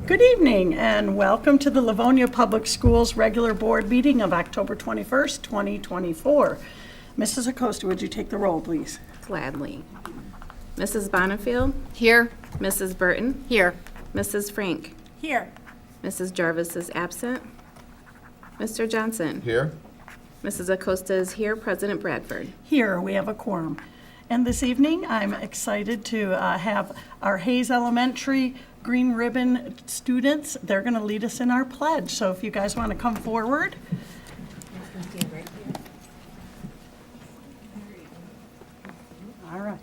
Good evening and welcome to the Livonia Public Schools regular board meeting of October 21st, 2024. Mrs. Acosta, would you take the roll, please? Gladly. Mrs. Bonifield? Here. Mrs. Burton? Here. Mrs. Frank? Here. Mrs. Jarvis is absent. Mr. Johnson? Here. Mrs. Acosta is here. President Bradford? Here, we have a quorum. And this evening, I'm excited to have our Hayes Elementary Green Ribbon students. They're going to lead us in our pledge. So if you guys want to come forward. All right.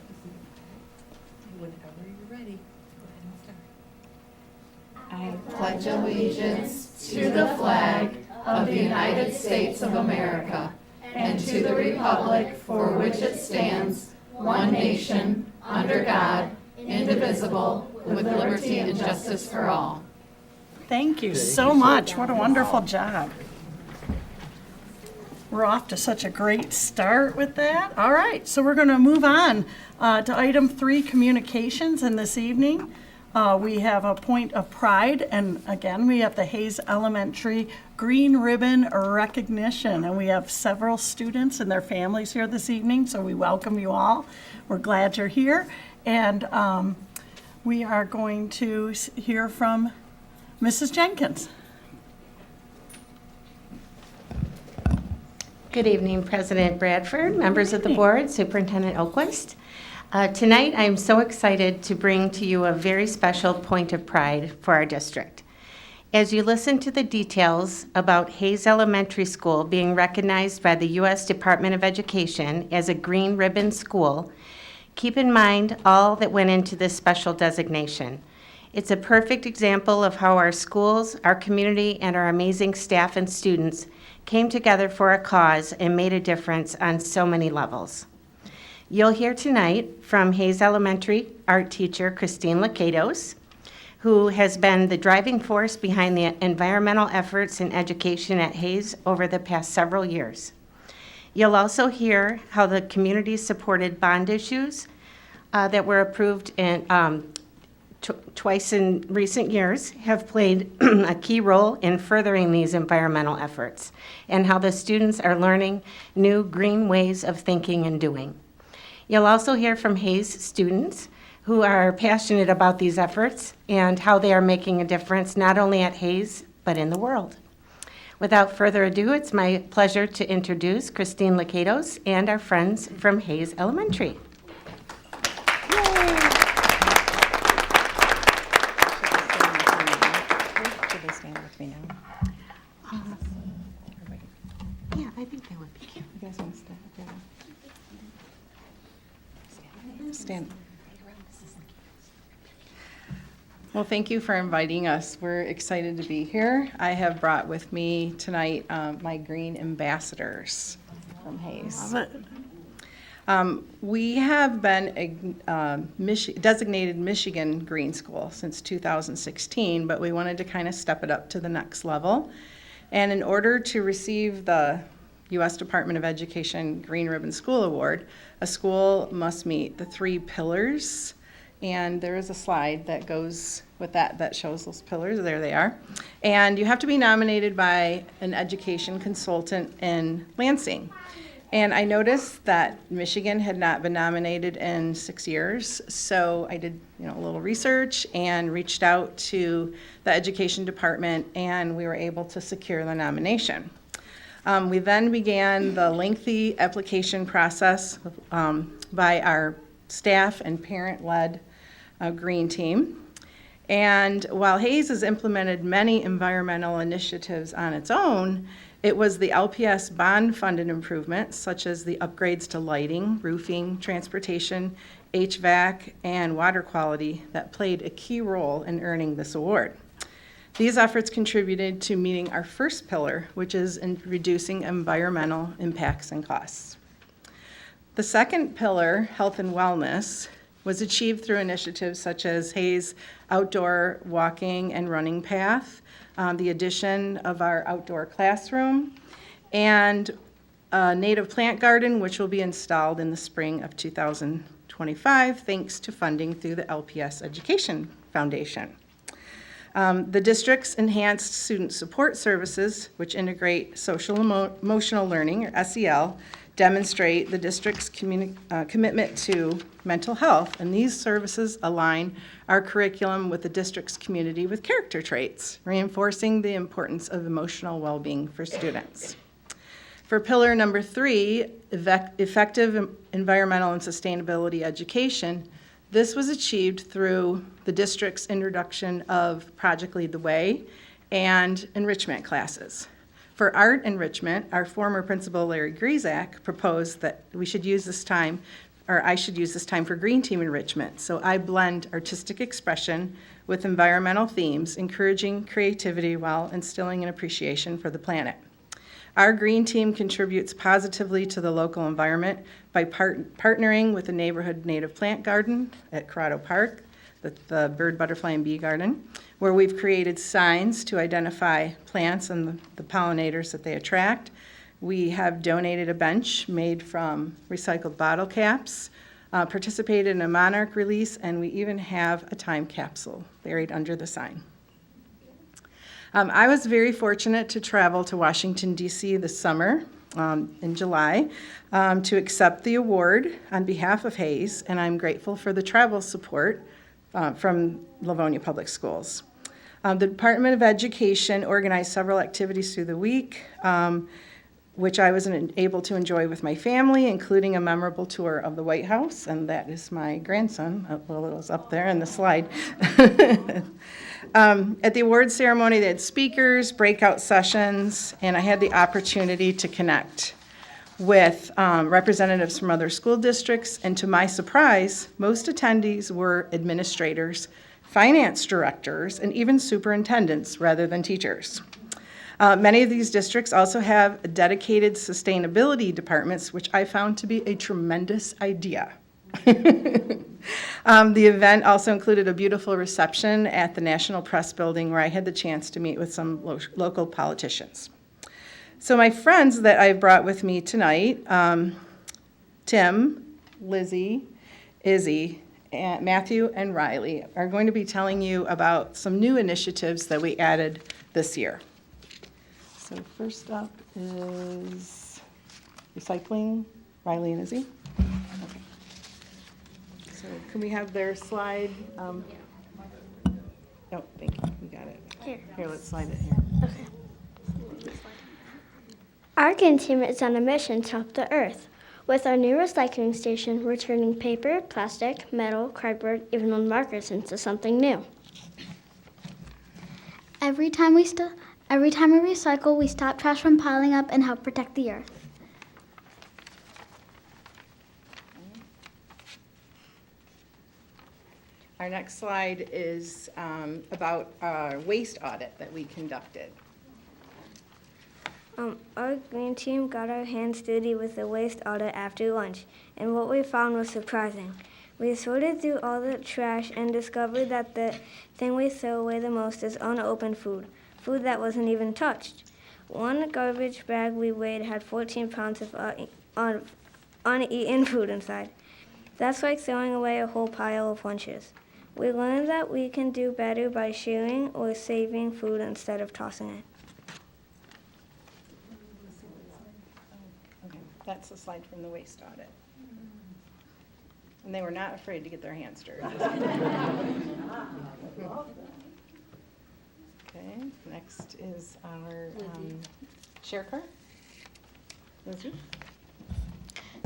Whenever you're ready, go ahead and start. I pledge allegiance to the flag of the United States of America and to the republic for which it stands, one nation, under God, indivisible, with liberty and justice for all. Thank you so much. What a wonderful job. We're off to such a great start with that. All right, so we're going to move on to item 3, communications. And this evening, we have a point of pride. And again, we have the Hayes Elementary Green Ribbon Recognition. And we have several students and their families here this evening, so we welcome you all. We're glad you're here. And we are going to hear from Mrs. Jenkins. Good evening, President Bradford, members of the board, Superintendent Oquist. Tonight, I'm so excited to bring to you a very special point of pride for our district. As you listen to the details about Hayes Elementary School being recognized by the U.S. Department of Education as a Green Ribbon School, keep in mind all that went into this special designation. It's a perfect example of how our schools, our community, and our amazing staff and students came together for a cause and made a difference on so many levels. You'll hear tonight from Hayes Elementary art teacher Christine Lakatos, who has been the driving force behind the environmental efforts in education at Hayes over the past several years. You'll also hear how the community supported bond issues that were approved twice in recent years have played a key role in furthering these environmental efforts, and how the students are learning new green ways of thinking and doing. You'll also hear from Hayes students who are passionate about these efforts and how they are making a difference not only at Hayes, but in the world. Without further ado, it's my pleasure to introduce Christine Lakatos and our friends from Hayes Elementary. Yeah, I think that would be cute. You guys want to stand? Stand. Well, thank you for inviting us. We're excited to be here. I have brought with me tonight my green ambassadors from Hayes. Love it. We have been a designated Michigan Green School since 2016, but we wanted to kind of step it up to the next level. And in order to receive the U.S. Department of Education Green Ribbon School Award, a school must meet the 3 pillars. And there is a slide that goes with that shows those pillars. There they are. And you have to be nominated by an education consultant in Lansing. And I noticed that Michigan had not been nominated in 6 years, so I did a little research and reached out to the education department, and we were able to secure the nomination. We then began the lengthy application process by our staff and parent-led green team. And while Hayes has implemented many environmental initiatives on its own, it was the LPS bond-funded improvements, such as the upgrades to lighting, roofing, transportation, HVAC, and water quality, that played a key role in earning this award. These efforts contributed to meeting our first pillar, which is in reducing environmental impacts and costs. The second pillar, health and wellness, was achieved through initiatives such as Hayes Outdoor Walking and Running Path, the addition of our outdoor classroom, and a native plant garden, which will be installed in the spring of 2025, thanks to funding through the LPS Education Foundation. The district's enhanced student support services, which integrate social emotional learning, or SEL, demonstrate the district's commitment to mental health, and these services align our curriculum with the district's community with character traits, reinforcing the importance of emotional well-being for students. For pillar number 3, effective environmental and sustainability education, this was achieved through the district's introduction of Project Lead the Way and enrichment classes. For art enrichment, our former principal, Larry Griezak, proposed that we should use this time, or I should use this time for green team enrichment. So I blend artistic expression with environmental themes, encouraging creativity while instilling an appreciation for the planet. Our green team contributes positively to the local environment by partnering with the neighborhood native plant garden at Corrado Park, the bird, butterfly, and bee garden, where we've created signs to identify plants and the pollinators that they attract. We have donated a bench made from recycled bottle caps, participated in a monarch release, and we even have a time capsule buried under the sign. I was very fortunate to travel to Washington, D.C. this summer in July to accept the award on behalf of Hayes, and I'm grateful for the travel support from Livonia Public Schools. The Department of Education organized several activities through the week, which I was able to enjoy with my family, including a memorable tour of the White House, and that is my grandson. Well, it was up there in the slide. At the awards ceremony, they had speakers, breakout sessions, and I had the opportunity to connect with representatives from other school districts, and to my surprise, most attendees were administrators, finance directors, and even superintendents rather than teachers. Many of these districts also have dedicated sustainability departments, which I found to be a tremendous idea. The event also included a beautiful reception at the National Press Building where I had the chance to meet with some local politicians. So my friends that I've brought with me tonight, Tim, Lizzie, Izzy, and Matthew, and Riley, are going to be telling you about some new initiatives that we added this year. So first up is recycling, Riley and Izzy. Okay. So can we have their slide? Oh, thank you, we got it. Here, let's slide it here. Our green team is on a mission to help the earth. With our new recycling station, we're turning paper, plastic, metal, cardboard, even old markers into something new. Every time we recycle, we stop trash from piling up and help protect the earth. Our next slide is about our waste audit that we conducted. Our green team got our hands dirty with the waste audit after lunch, and what we found was surprising. We sorted through all the trash and discovered that the thing we throw away the most is unopened food that wasn't even touched. One garbage bag we weighed had 14 pounds of uneaten food inside. That's like throwing away a whole pile of lunches. We learned that we can do better by sharing or saving food instead of tossing it. Okay, that's the slide from the waste audit. And they were not afraid to get their hands dirty. Okay, next is our share cart. Lizzie?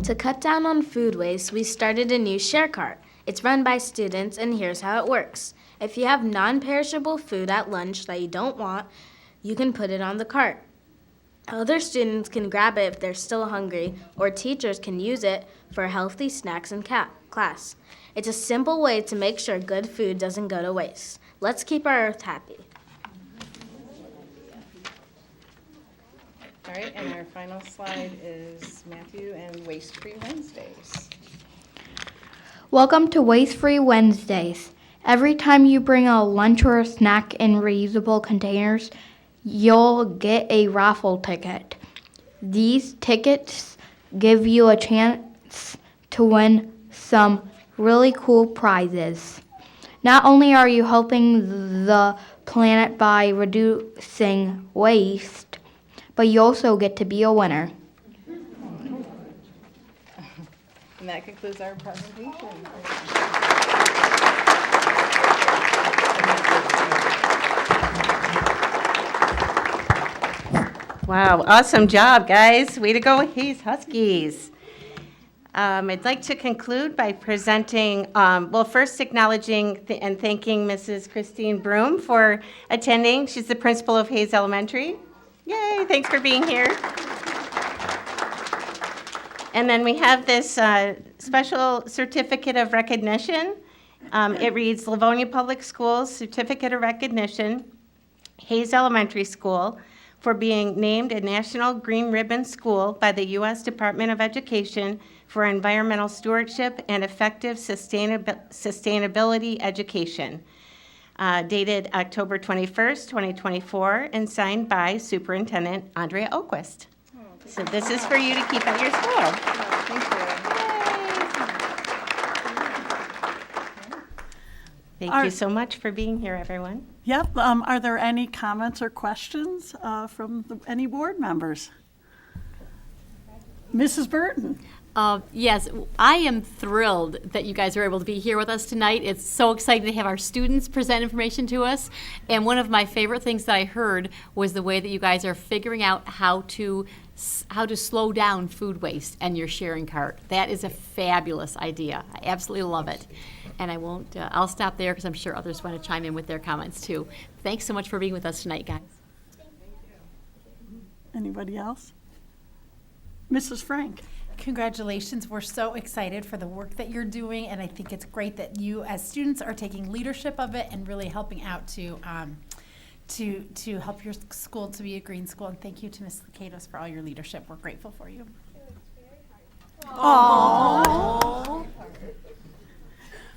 To cut down on food waste, we started a new share cart. It's run by students, and here's how it works. If you have non-perishable food at lunch that you don't want, you can put it on the cart. Other students can grab it if they're still hungry, or teachers can use it for healthy snacks in class. It's a simple way to make sure good food doesn't go to waste. Let's keep our earth happy. All right, and our final slide is Matthew and Waste Free Wednesdays. Welcome to Waste Free Wednesdays. Every time you bring a lunch or a snack in reusable containers, you'll get a raffle ticket. These tickets give you a chance to win some really cool prizes. Not only are you helping the planet by reducing waste, but you also get to be a winner. And that concludes our presentation. Wow, awesome job, guys. Way to go, Hayes Huskies. I'd like to conclude by presenting, first acknowledging and thanking Mrs. Christine Broom for attending. She's the principal of Hayes Elementary. Yay, thanks for being here. And then we have this special certificate of recognition. It reads Livonia Public Schools Certificate of Recognition, Hayes Elementary School, for being named a National Green Ribbon School by the U.S. Department of Education for environmental stewardship and effective sustainability education. Dated October 21st, 2024, and signed by Superintendent Andrea Oquist. So this is for you to keep at your school. Thank you so much for being here, everyone. Yep. Are there any comments or questions from any board members? Mrs. Burton? Yes, I am thrilled that you guys are able to be here with us tonight. It's so exciting to have our students present information to us. And one of my favorite things that I heard was the way that you guys are figuring out how to slow down food waste and your sharing cart. That is a fabulous idea. I absolutely love it. And I'll stop there because I'm sure others want to chime in with their comments too. Thanks so much for being with us tonight, guys. Anybody else? Mrs. Frank? Congratulations. We're so excited for the work that you're doing, and I think it's great that you as students are taking leadership of it and really helping out to help your school to be a green school. And thank you to Ms. Lakatos for all your leadership. We're grateful for you. Aww.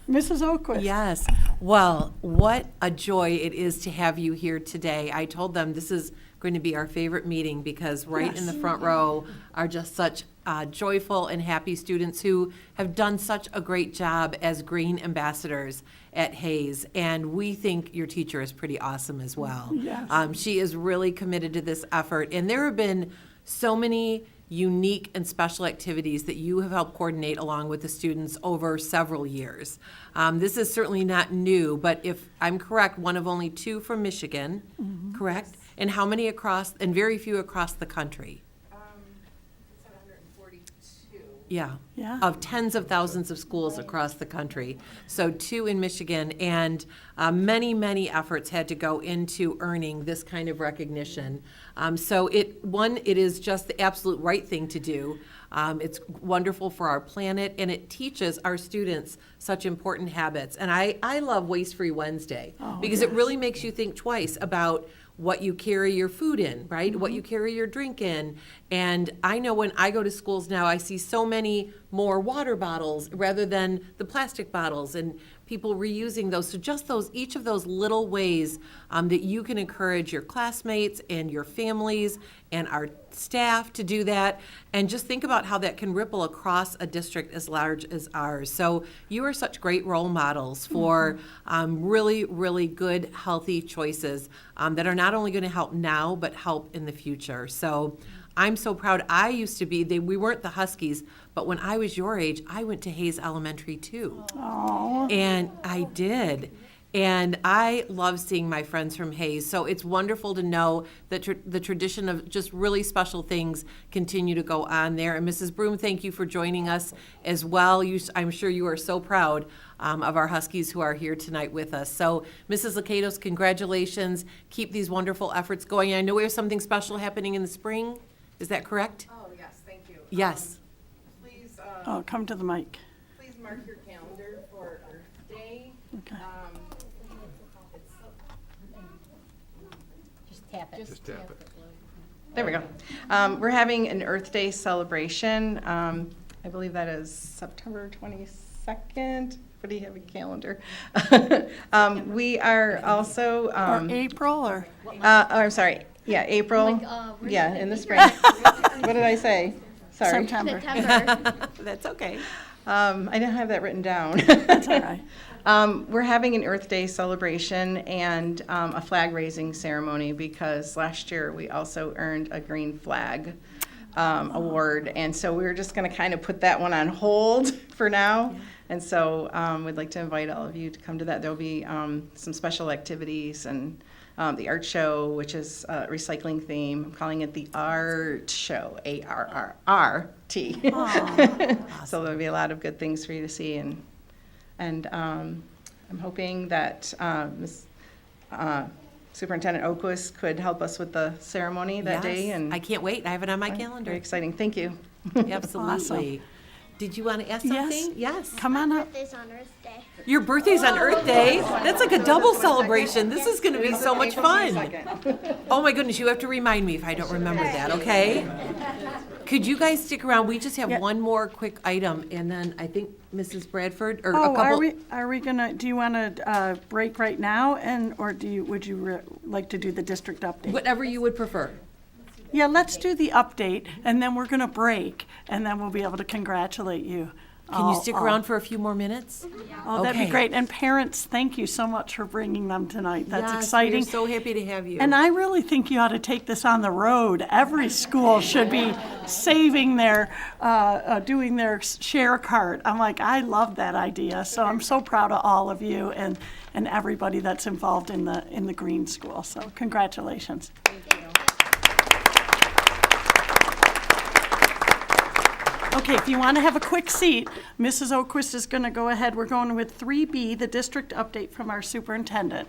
Mrs. Oquist? Yes. Well, what a joy it is to have you here today. I told them this is going to be our favorite meeting because right in the front row are just such joyful and happy students who have done such a great job as green ambassadors at Hayes. And we think your teacher is pretty awesome as well. Yes. She is really committed to this effort. And there have been so many unique and special activities that you have helped coordinate along with the students over several years. This is certainly not new, but if I'm correct, one of only 2 from Michigan, correct? And how many across, and very few across the country? 742. Yeah. Yeah. Of tens of thousands of schools across the country. So 2 in Michigan, and many, many efforts had to go into earning this kind of recognition. So it is just the absolute right thing to do. It's wonderful for our planet, and it teaches our students such important habits. And I love Waste-Free Wednesday because it really makes you think twice about what you carry your food in, right? What you carry your drink in. And I know when I go to schools now, I see so many more water bottles rather than the plastic bottles, and people reusing those. So just each of those little ways that you can encourage your classmates and your families and our staff to do that, and just think about how that can ripple across a district as large as ours. So you are such great role models for really, really good, healthy choices that are not only going to help now, but help in the future. So I'm so proud. I used to be, we weren't the Huskies, but when I was your age, I went to Hayes Elementary too. Aww. And I did. And I love seeing my friends from Hayes. So it's wonderful to know that the tradition of just really special things continue to go on there. And Mrs. Broom, thank you for joining us as well. I'm sure you are so proud of our Huskies who are here tonight with us. So Mrs. Lakatos, congratulations. Keep these wonderful efforts going. I know we have something special happening in the spring. Is that correct? Oh, yes, thank you. Yes. Please, Come to the mic. please mark your calendar for Earth Day. Okay. Just tap it. There we go. We're having an Earth Day celebration. I believe that is September 22nd. What do you have a calendar? We are also. Or April, or? I'm sorry. Yeah, April. Yeah, in the spring. What did I say? Sorry. September. That's okay. I didn't have that written down. That's all right. We're having an Earth Day celebration and a flag raising ceremony because last year we also earned a green flag award. And so we were just going to kind of put that one on hold for now. And so we'd like to invite all of you to come to that. There'll be some special activities and the art show, which is a recycling theme. I'm calling it the Art Show, ARRRT. So there'll be a lot of good things for you to see. And I'm hoping that Ms. Superintendent Oquist could help us with the ceremony that day. Yes, And I can't wait. I have it on my very calendar. exciting. Thank you. Absolutely. Did you want to ask something? Yes. Come on up. Birthday's on Earth Day. Your birthday's on Earth Day? That's like a double celebration. This is going to be so much fun. Oh my goodness, you have to remind me if I don't remember that, okay? Could you guys stick around? We just have one more quick item, and then I think Mrs. Bradford, or a Oh, couple. are we gonna, do you want to break right now, or would you like to do the district update? Whatever you would prefer. Yeah, let's do the update, and then we're gonna break, and then we'll be able to congratulate you. Can you stick around for a few more minutes? Oh, that'd be Okay. great. And parents, thank you so much for bringing them tonight. That's Yes, exciting. We're so happy to have you. And I really think you ought to take this on the road. Every school should be saving their, doing their share cart. I'm like, I love that idea. So I'm so proud of all of you and everybody that's involved in the Green School. So congratulations. Okay, if you want to have a quick seat, Mrs. Oquist is going to go ahead. We're going with 3B, the district update from our superintendent.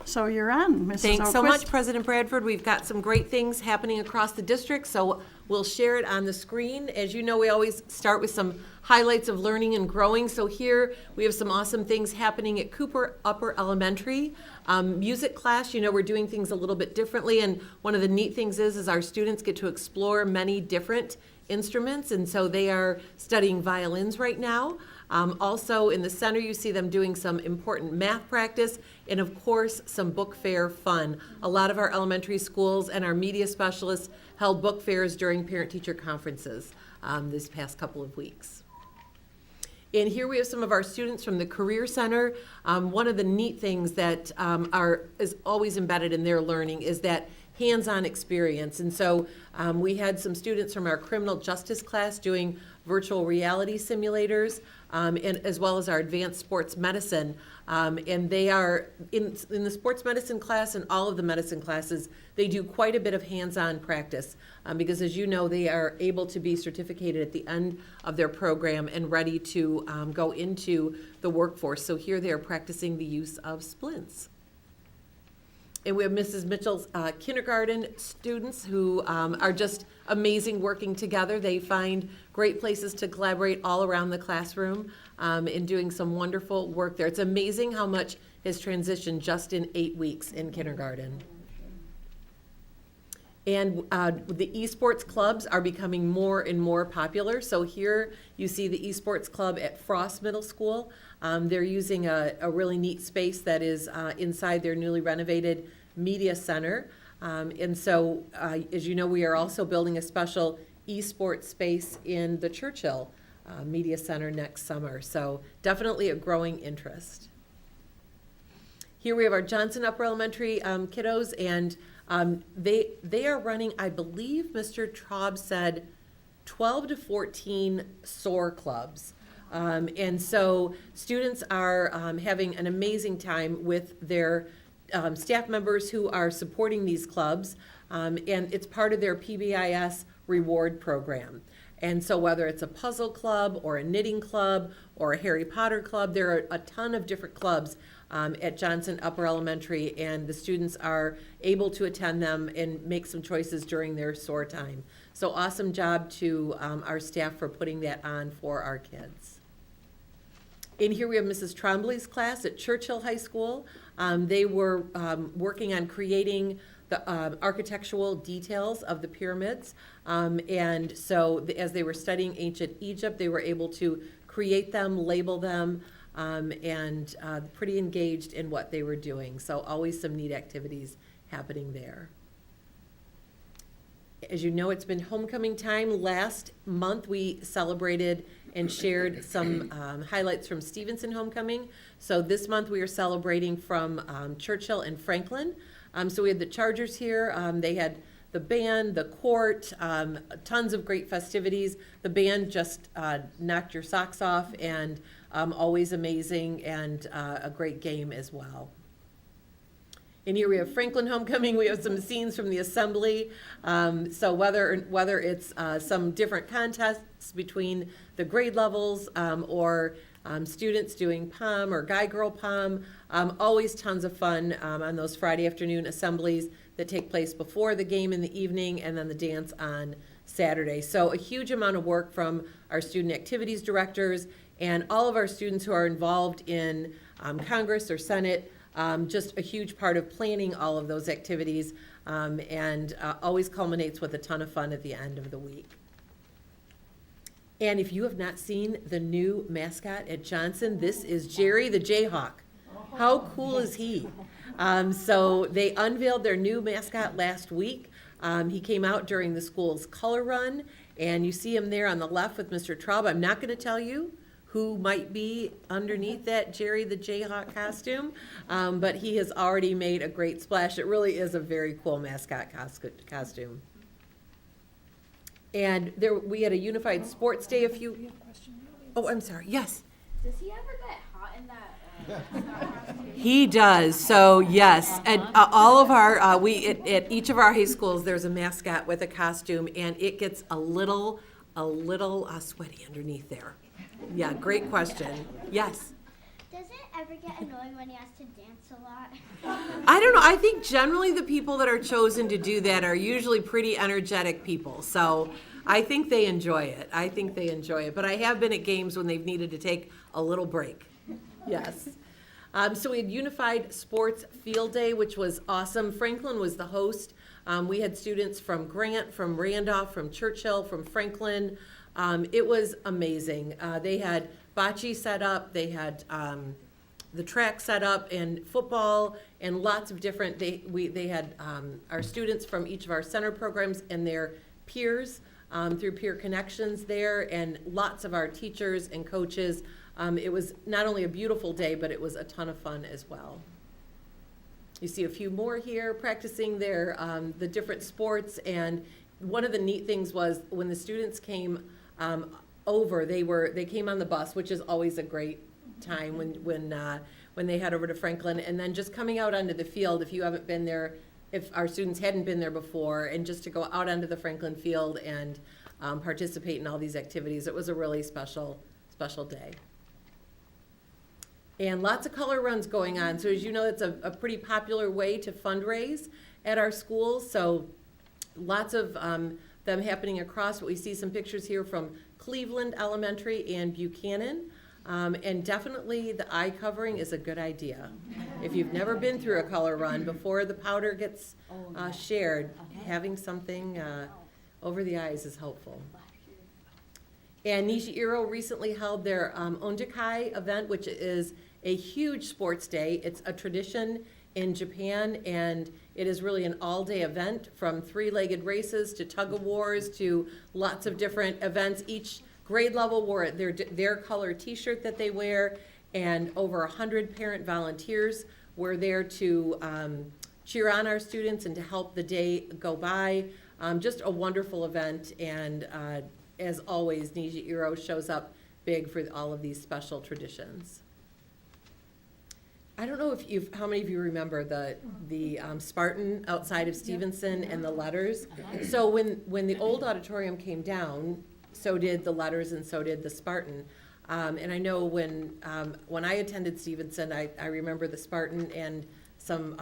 So you're on, Mrs. Oquist. Thanks so much, President Bradford. We've got some great things happening across the district, so we'll share it on the screen. As you know, we always start with some highlights of learning and growing. So here we have some awesome things happening at Cooper Upper Elementary. Music class, you know, we're doing things a little bit differently, and one of the neat things is our students get to explore many different instruments, and so they are studying violins right now. Also in the center, you see them doing some important math practice and of course some book fair fun. A lot of our elementary schools and our media specialists held book fairs during parent-teacher conferences this past couple of weeks. And here we have some of our students from the Career Center. One of the neat things that is always embedded in their learning is that hands-on experience. And so we had some students from our criminal justice class doing virtual reality simulators, and as well as our advanced sports medicine. And they are, in the sports medicine class and all of the medicine classes, they do quite a bit of hands-on practice because, as you know, they are able to be certificated at the end of their program and ready to go into the workforce. So here they are practicing the use of splints. And we have Mrs. Mitchell's kindergarten students who are just amazing working together. They find great places to collaborate all around the classroom and doing some wonderful work there. It's amazing how much has transitioned just in 8 weeks in kindergarten. And the esports clubs are becoming more and more popular. So here you see the esports club at Frost Middle School. They're using a really neat space that is inside their newly renovated media center. And so, as you know, we are also building a special esports space in the Churchill Media Center next summer. So definitely a growing interest. Here we have our Johnson Upper Elementary kiddos, and they are running, I believe Mr. Traub said, 12 to 14 SOAR clubs. And so students are having an amazing time with their staff members who are supporting these clubs, and it's part of their PBIS reward program. And so whether it's a puzzle club or a knitting club or a Harry Potter club, there are a ton of different clubs at Johnson Upper Elementary, and the students are able to attend them and make some choices during their SOAR time. So awesome job to our staff for putting that on for our kids. In here we have Mrs. Trombley's class at Churchill High School. They were working on creating the architectural details of the pyramids. And so as they were studying ancient Egypt, they were able to create them, label them, and pretty engaged in what they were doing. So always some neat activities happening there. As you know, it's been homecoming time. Last month we celebrated and shared some highlights from Stevenson Homecoming. So this month we are celebrating from Churchill and Franklin. So we had the Chargers here. They had the band, the court, tons of great festivities. The band just knocked your socks off, and always amazing, and a great game as well. And here we have Franklin Homecoming. We have some scenes from the assembly. So whether it's some different contests between the grade levels or students doing pom or guy girl pom, always tons of fun on those Friday afternoon assemblies that take place before the game in the evening, and then the dance on Saturday. So a huge amount of work from our student activities directors and all of our students who are involved in Congress or Senate. Just a huge part of planning all of those activities, and always culminates with a ton of fun at the end of the week. And if you have not seen the new mascot at Johnson, this is Jerry the Jayhawk. How cool is he? So they unveiled their new mascot last week. He came out during the school's color run, and you see him there on the left with Mr. Traub. I'm not going to tell you who might be underneath that Jerry the Jayhawk costume, but he has already made a great splash. It really is a very cool mascot costume. And we had a unified sports day Oh, I'm sorry, yes. Does he ever get hot in that? He does. So yes, and all of our at each of our high schools, there's a mascot with a costume, and it gets a little sweaty underneath there. Yeah, great question. Yes. Does it ever get annoying when he has to dance a lot? I don't know. I think generally the people that are chosen to do that are usually pretty energetic people. So I think they enjoy it. But I have been at games when they've needed to take a little break. Yes. So we had Unified Sports Field Day, which was awesome. Franklin was the host. We had students from Grant, from Randolph, from Churchill, from Franklin. It was amazing. They had bocce set up. They had the track set up, and football, and lots of different. They had our students from each of our center programs and their peers through Peer Connections there, and lots of our teachers and coaches. It was not only a beautiful day, but it was a ton of fun as well. You see a few more here practicing the different sports, and one of the neat things was when the students came over, they came on the bus, which is always a great time when they head over to Franklin, and then just coming out onto the field. If you haven't been there, if our students hadn't been there before, and just to go out onto the Franklin field and participate in all these activities, it was a really special day. And lots of color runs going on. So as you know, it's a pretty popular way to fundraise at our schools. So lots of them happening across. We see some pictures here from Cleveland Elementary and Buchanan. And definitely the eye covering is a good idea. If you've never been through a color run, before the powder gets shared, having something over the eyes is helpful. And Nishijiro recently held their Ondokai event, which is a huge sports day. It's a tradition in Japan, and it is really an all-day event, from three-legged races to tug-of-wars to lots of different events. Each grade level wore their color T-shirt that they wear, and over 100 parent volunteers were there to cheer on our students and to help the day go by. Just a wonderful event, and as always, Nishijiro shows up big for all of these special traditions. I don't know how many of you remember the Spartan outside of Stevenson and the letters. So when the old auditorium came down, so did the letters and so did the Spartan. And I know when I attended Stevenson, I remember the Spartan and some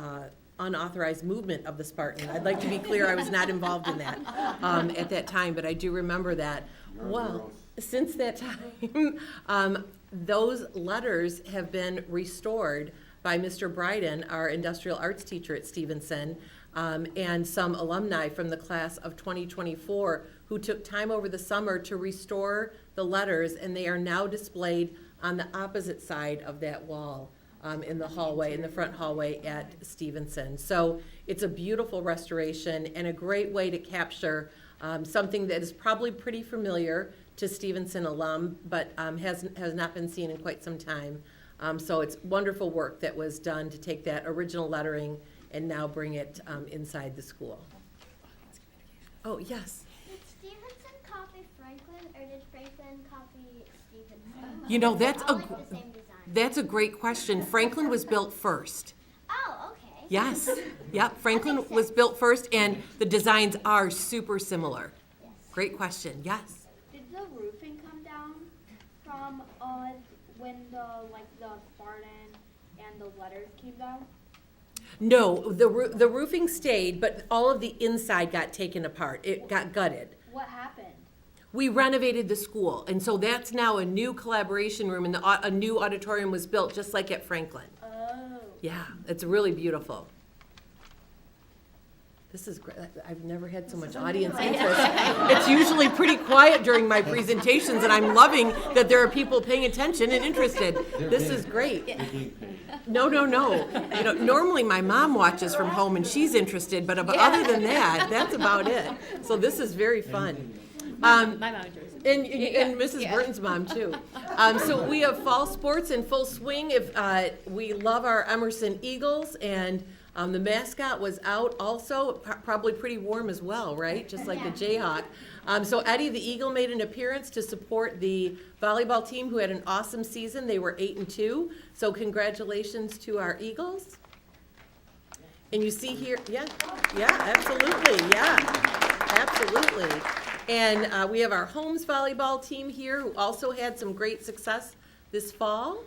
unauthorized movement of the Spartan. I'd like to be clear, I was not involved in that at that time, but I do remember that. Well, since that time, those letters have been restored by Mr. Bryden, our industrial arts teacher at Stevenson, and some alumni from the class of 2024 who took time over the summer to restore the letters, and they are now displayed on the opposite side of that wall in the hallway, in the front hallway at Stevenson. So it's a beautiful restoration and a great way to capture something that is probably pretty familiar to Stevenson alum, but has not been seen in quite some time. So it's wonderful work that was done to take that original lettering and now bring it inside the school. Oh, yes. Did Stevenson copy Franklin, or did Franklin copy Stevenson? You know, that's All like the same design. that's a great question. Franklin was built first. Oh, okay. Yes. Yep. Franklin was built first, and the designs are super similar. Yes. Great question. Yes. Did the roofing come down from when the Spartan and the letters came down? No, the roofing stayed, but all of the inside got taken apart. It got gutted. What happened? We renovated the school, and so that's now a new collaboration room, and a new auditorium was built just like at Franklin. Oh. Yeah, it's really beautiful. This is great. I've never had so much audience interest. It's usually pretty quiet during my presentations, and I'm loving that there are people paying attention and interested. This is great. No. You know, normally my mom watches from home and she's interested, but other than that, that's about it. So this is very fun. My mom enjoys it. And Mrs. Burton's mom too. So we have fall sports in full swing. If we love our Emerson Eagles, and the mascot was out also, probably pretty warm as well, right? Just like the Jayhawk. So Eddie the Eagle made an appearance to support the volleyball team, who had an awesome season. They were 8-2. So congratulations to our Eagles. And you see here, absolutely. And we have our Holmes volleyball team here, who also had some great success this fall.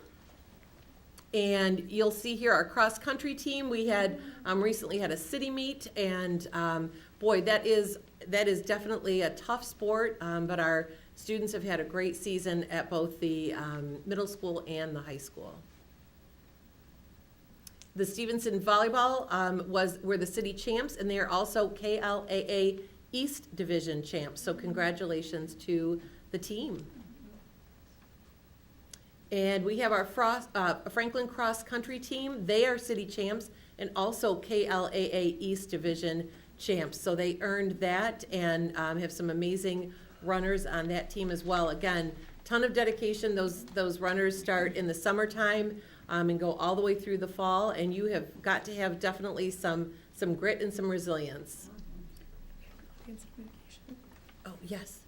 And you'll see here our cross-country team. We had recently had a city meet, and boy, that is definitely a tough sport, but our students have had a great season at both the middle school and the high school. The Stevenson volleyball were the city champs, and they are also KLAA East Division champs, so congratulations to the team. And we have our Franklin Cross Country team. They are city champs and also KLAA East Division champs. So they earned that, and have some amazing runners on that team as well. Again, ton of dedication. Those runners start in the summertime and go all the way through the fall. And you have got to have definitely some grit and some resilience. Oh, yes.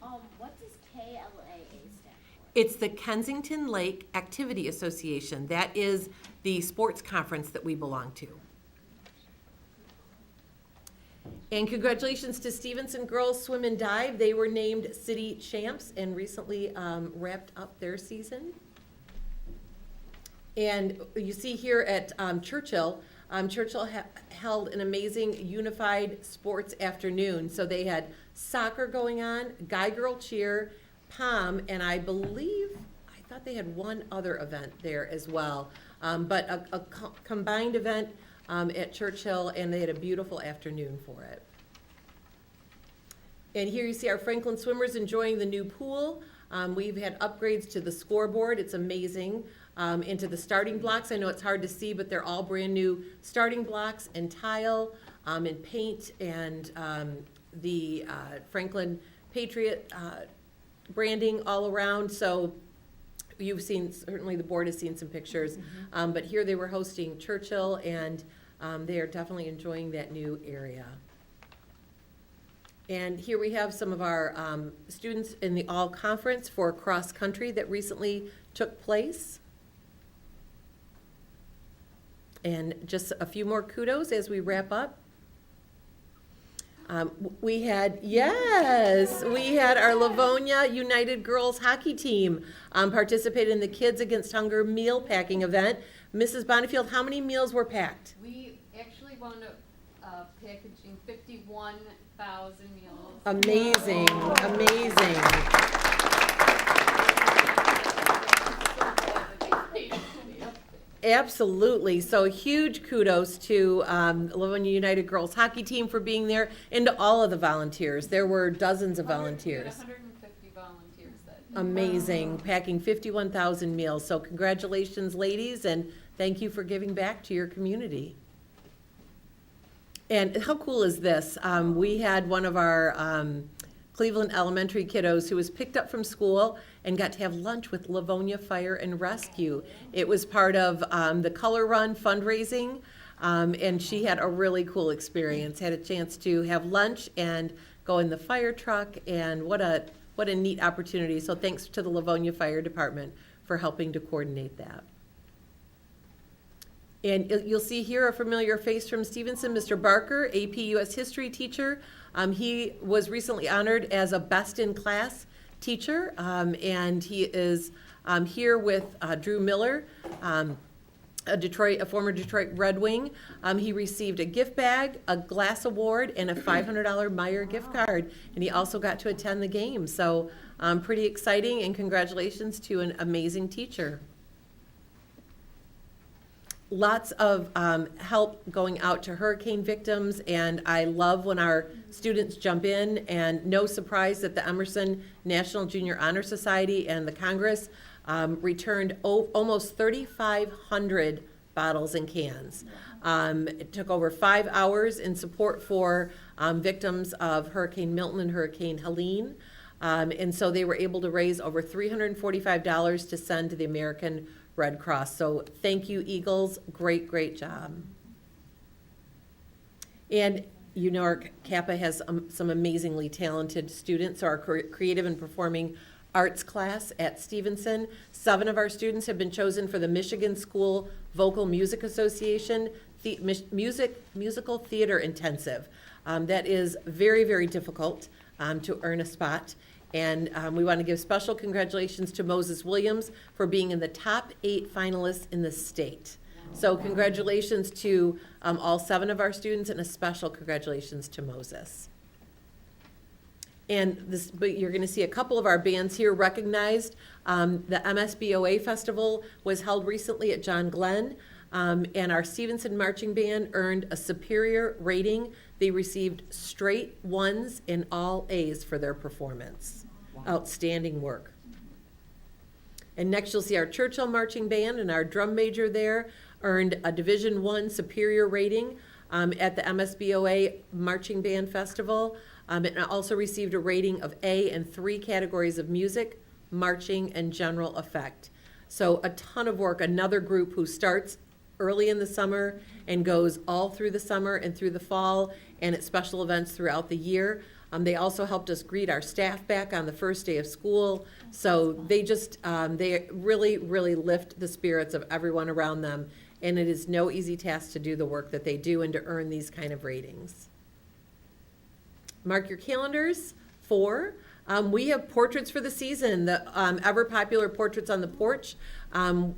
What does KLAA stand for? It's the Kensington Lake Activity Association. That is the sports conference that we belong to. And congratulations to Stevenson Girls Swim and Dive. They were named city champs and recently wrapped up their season. And you see here at Churchill, Churchill held an amazing unified sports afternoon. So they had soccer going on, guy girl cheer, POM, and I thought they had one other event there as well. But a combined event at Churchill, and they had a beautiful afternoon for it. And here you see our Franklin swimmers enjoying the new pool. We've had upgrades to the scoreboard. It's amazing. Into the starting blocks. I know it's hard to see, but they're all brand new starting blocks and tile and paint, and the Franklin Patriot branding all around. So you've seen, certainly the board has seen some pictures, but here they were hosting Churchill, and they are definitely enjoying that new area. And here we have some of our students in the all conference for cross country that recently took place. And just a few more kudos as we wrap up. We had our Livonia United Girls Hockey Team participate in the Kids Against Hunger meal packing event. Mrs. Bonifield, how many meals were packed? We actually wound up packaging 51,000 meals. Amazing, amazing. Absolutely. So huge kudos to Livonia United Girls Hockey Team for being there, and to all of the volunteers. There were dozens of volunteers. 150 volunteers that Amazing, packing 51,000 meals. So congratulations, ladies, and thank you for giving back to your community. And how cool is this? We had one of our Cleveland Elementary kiddos who was picked up from school and got to have lunch with Livonia Fire and Rescue. It was part of the Color Run fundraising, and she had a really cool experience. Had a chance to have lunch and go in the fire truck, and what a neat opportunity. So thanks to the Livonia Fire Department for helping to coordinate that. And you'll see here a familiar face from Stevenson, Mr. Barker, AP US History teacher. He was recently honored as a best in class teacher, and he is here with Drew Miller, a former Detroit Red Wing. He received a gift bag, a glass award, and a $500 Meyer gift card, and he also got to attend the game. So pretty exciting, and congratulations to an amazing teacher. Lots of help going out to hurricane victims, and I love when our students jump in, and no surprise that the Emerson National Junior Honor Society and the Congress returned almost 3,500 bottles and cans. It took over 5 hours in support for victims of Hurricane Milton and Hurricane Helene. And so they were able to raise over $345 to send to the American Red Cross. So thank you, Eagles. Great, great job. And you know our Kappa has some amazingly talented students. So our creative and performing arts class at Stevenson, 7 of our students have been chosen for the Michigan School Vocal Music Association Musical Theater Intensive. That is very, very difficult to earn a spot. And we want to give special congratulations to Moses Williams for being in the top 8 finalists in the state. So congratulations to all 7 of our students, and a special congratulations to Moses. But you're going to see a couple of our bands here recognized. The MSBOA Festival was held recently at John Glenn, and our Stevenson Marching Band earned a superior rating. They received straight 1s and all A's for their performance. Outstanding work. And next you'll see our Churchill Marching Band, and our drum major there earned a Division I superior rating at the MSBOA Marching Band Festival. It also received a rating of A in 3 categories of music, marching, and general effect. So a ton of work. Another group who starts early in the summer and goes all through the summer and through the fall, and at special events throughout the year. They also helped us greet our staff back on the first day of school. So they just, they really, really lift the spirits of everyone around them. And it is no easy task to do the work that they do and to earn these kind of ratings. Mark your calendars for, we have portraits for the season, the ever popular Portraits on the Porch,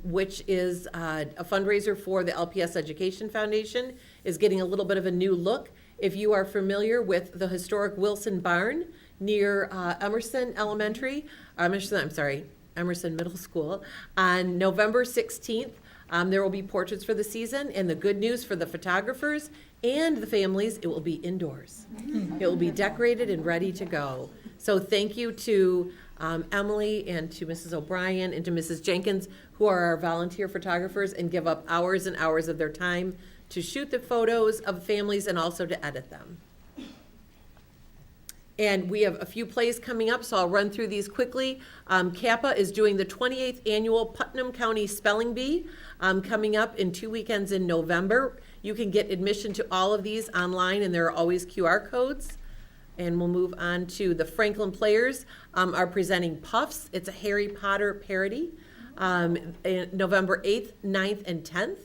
which is a fundraiser for the LPS Education Foundation, is getting a little bit of a new look. If you are familiar with the historic Wilson Barn near Emerson Middle School, on November 16th, there will be portraits for the season, and the good news for the photographers and the families, it will be indoors. It will be decorated and ready to go. So thank you to Emily and to Mrs. O'Brien and to Mrs. Jenkins, who are our volunteer photographers and give up hours and hours of their time to shoot the photos of families and also to edit them. And we have a few plays coming up, so I'll run through these quickly. Kappa is doing the 28th annual Putnam County Spelling Bee coming up in 2 weekends in November. You can get admission to all of these online, and there are always QR codes. And we'll move on to the Franklin Players are presenting Puffs. It's a Harry Potter parody, November 8th, 9th, and 10th.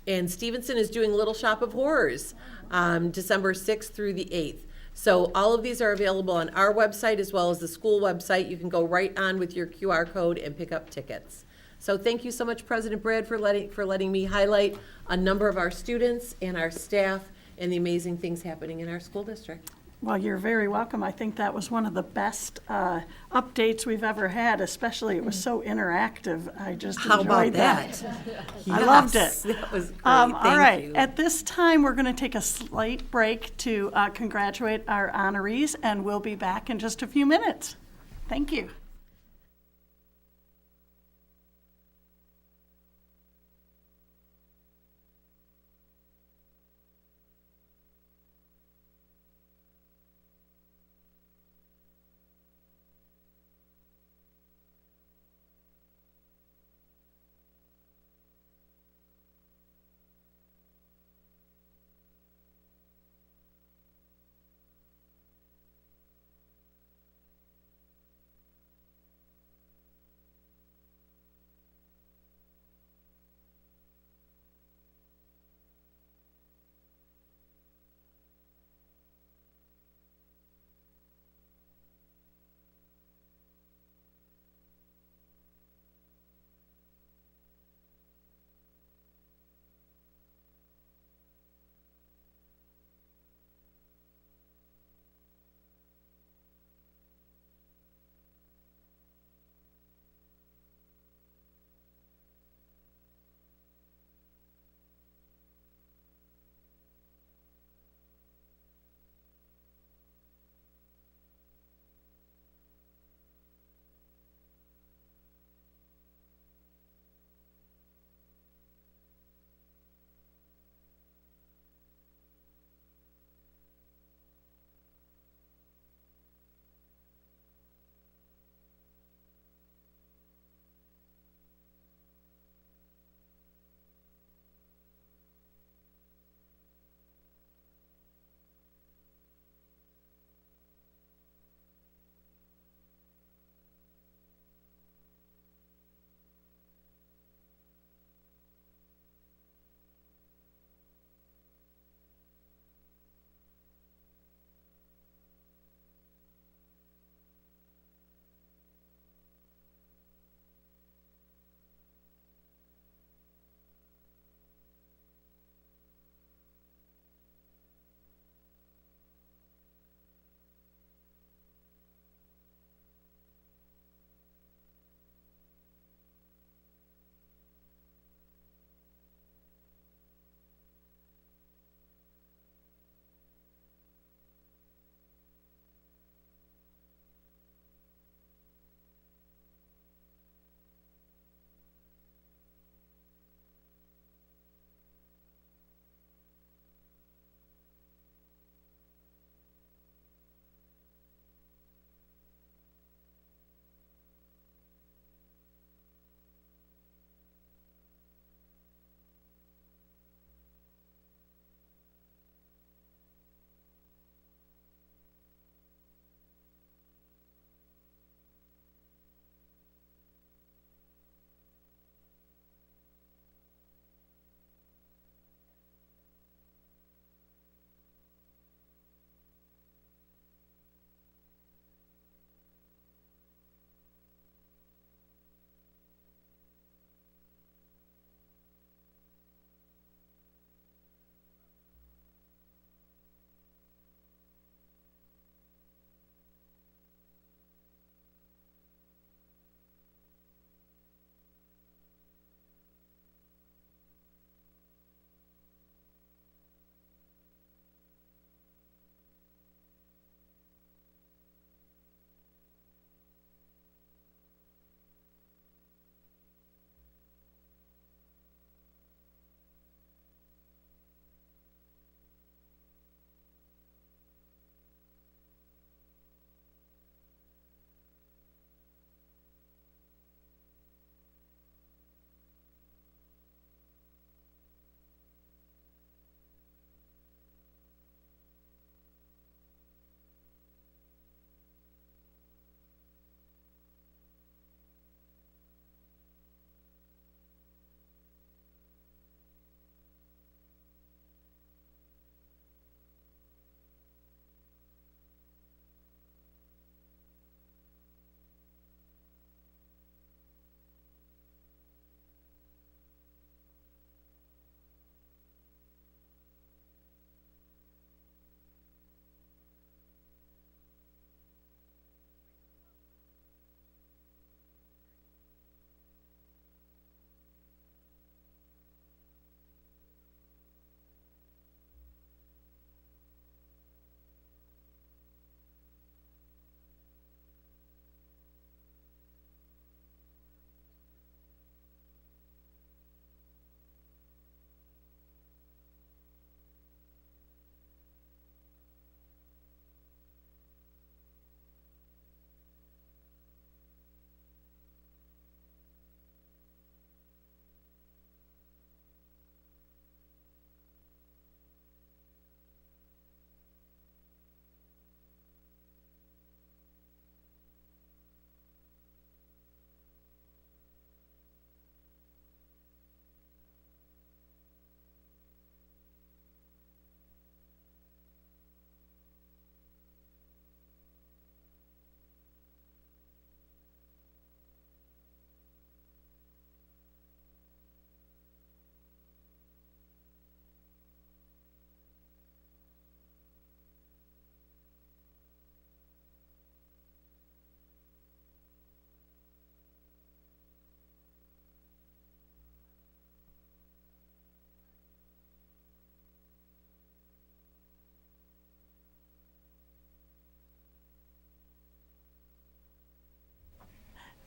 And Stevenson is doing Little Shop of Horrors, December 6th through the 8th. So all of these are available on our website as well as the school website. You can go right on with your QR code and pick up tickets. So thank you so much, President Brad, for letting me highlight a number of our students and our staff and the amazing things happening in our school district. Well, you're very welcome. I think that was one of the best updates we've ever had, especially it was so interactive. I just enjoyed that. I loved it. That was great. All Thank right. you. At this time, we're going to take a slight break to congratulate our honorees, and we'll be back in just a few minutes. Thank you.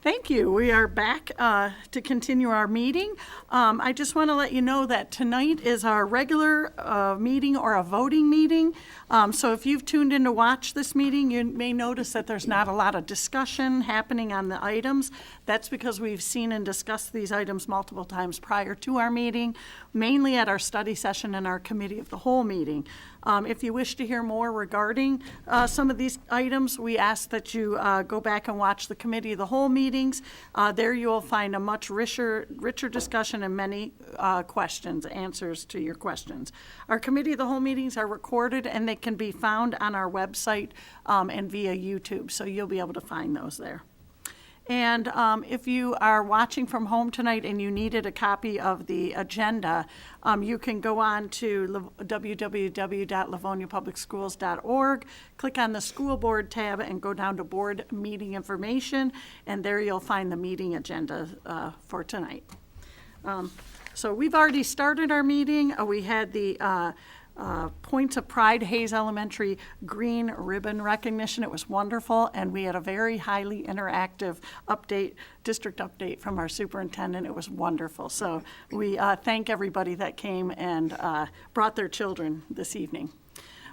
Thank you. We are back to continue our meeting. I just want to let you know that tonight is our regular meeting or a voting meeting. So if you've tuned in to watch this meeting, you may notice that there's not a lot of discussion happening on the items. That's because we've seen and discussed these items multiple times prior to our meeting, mainly at our study session and our committee of the whole meeting. If you wish to hear more regarding some of these items, we ask that you go back and watch the committee of the whole meetings. There you will find a much richer discussion and many answers to your questions. Our committee of the whole meetings are recorded and they can be found on our website and via YouTube, so you'll be able to find those there. And if you are watching from home tonight and you needed a copy of the agenda, you can go on to www.livoniapublicschools.org, click on the school board tab and go down to board meeting information, and there you'll find the meeting agenda for tonight. So we've already started our meeting. We had the Points of Pride Hayes Elementary green ribbon recognition. It was wonderful, and we had a very highly interactive district update from our superintendent. It was wonderful. So we thank everybody that came and brought their children this evening.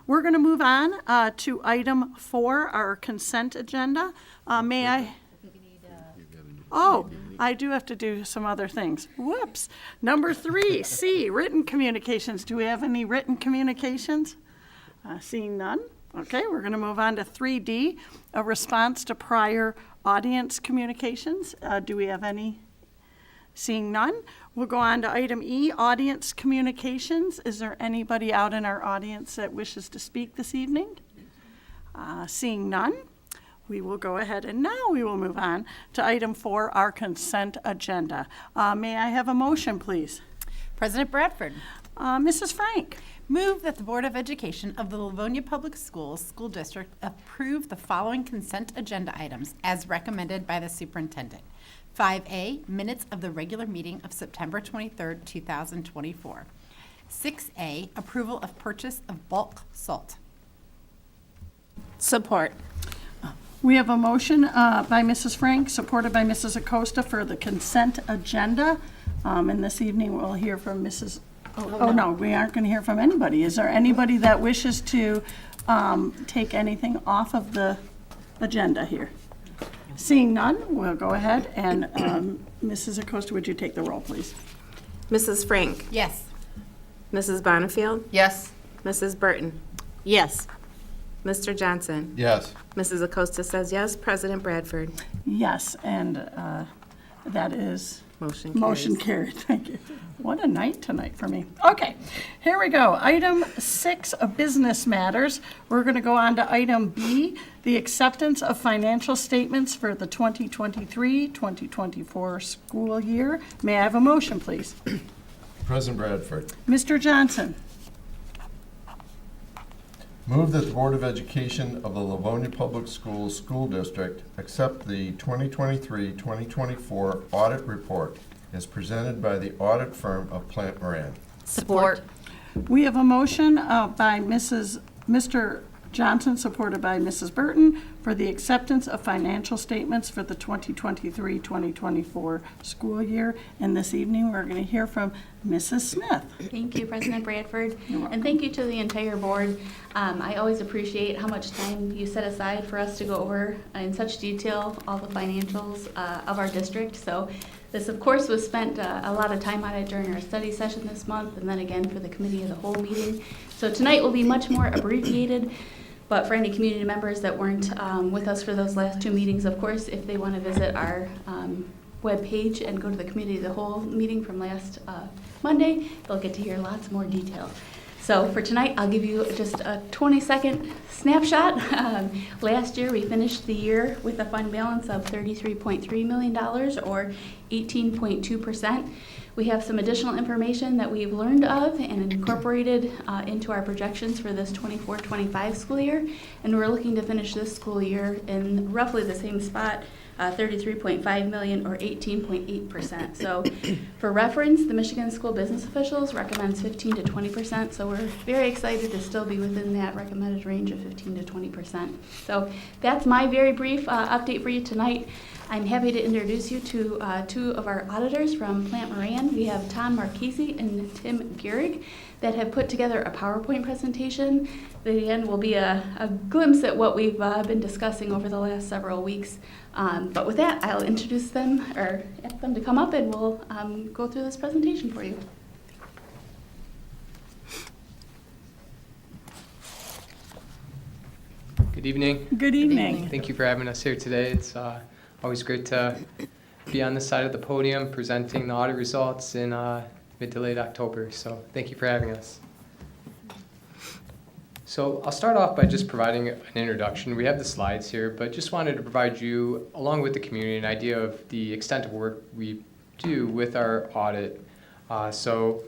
We're going to move on to item 4, our consent agenda. May I? Oh, I do have to do some other things. Whoops. Number 3, C, written communications. Do we have any written communications? Seeing none. Okay, we're going to move on to 3D, a response to prior audience communications. Do we have any? Seeing none. We'll go on to item E, audience communications. Is there anybody out in our audience that wishes to speak this evening? Seeing none. We will go ahead and now we will move on to item 4, our consent agenda. May I have a motion, please? President Bradford. Mrs. Frank. Move that the Board of Education of the Livonia Public Schools School District approve the following consent agenda items as recommended by the superintendent. 5A, minutes of the regular meeting of September 23rd, 2024. 6A, approval of purchase of bulk salt. Support. We have a motion by Mrs. Frank, supported by Mrs. Acosta for the consent agenda. And this evening we'll hear from Mrs. Oh, no, we aren't going to hear from anybody. Is there anybody that wishes to take anything off of the agenda here? Seeing none, we'll go ahead and Mrs. Acosta, would you take the roll, please? Mrs. Frank. Yes. Mrs. Bonifield. Yes. Mrs. Burton. Yes. Mr. Johnson. Yes. Mrs. Acosta says yes. President Bradford. Yes, and that is Motion carried. Thank you. What a night tonight for me. Okay, here we go. Item 6, business matters. We're going to go on to item B, the acceptance of financial statements for the 2023-2024 school year. May I have a motion, please? President Bradford. Mr. Johnson. Move that the Board of Education of the Livonia Public Schools School District accept the 2023-2024 audit report as presented by the audit firm of Plant Moran. Support. We have a motion by Mr. Johnson, supported by Mrs. Burton, for the acceptance of financial statements for the 2023-2024 school year. And this evening, we're going to hear from Mrs. Smith. Thank you, President Bradford, and thank you to the entire board. I always appreciate how much time you set aside for us to go over in such detail all the financials of our district. So this, of course, was spent a lot of time on it during our study session this month, and then again for the committee of the whole meeting. So tonight will be much more abbreviated. But for any community members that weren't with us for those last 2 meetings, of course, if they want to visit our webpage and go to the committee of the whole meeting from last Monday, they'll get to hear lots more detail. So for tonight, I'll give you just a 20-second snapshot. Last year, we finished the year with a fund balance of $33.3 million, or 18.2%. We have some additional information that we've learned of and incorporated into our projections for this 24-25 school year, and we're looking to finish this school year in roughly the same spot, 33.5 million, or 18.8%. So for reference, the Michigan School Business Officials recommends 15 to 20%, so we're very excited to still be within that recommended range of 15 to 20%. So that's my very brief update for you tonight. I'm happy to introduce you to two of our auditors from Plant Moran. We have Tom Marchese and Tim Gehrig that have put together a PowerPoint presentation that again will be a glimpse at what we've been discussing over the last several weeks. But with that, I'll introduce them or ask them to come up and we'll go through this presentation for you. Good evening. Good evening. Thank you for having us here today. It's always great to be on this side of the podium presenting the audit results in mid to late October. So thank you for having us. So I'll start off by just providing an introduction. We have the slides here, but just wanted to provide you, along with the community, an idea of the extent of work we do with our audit. So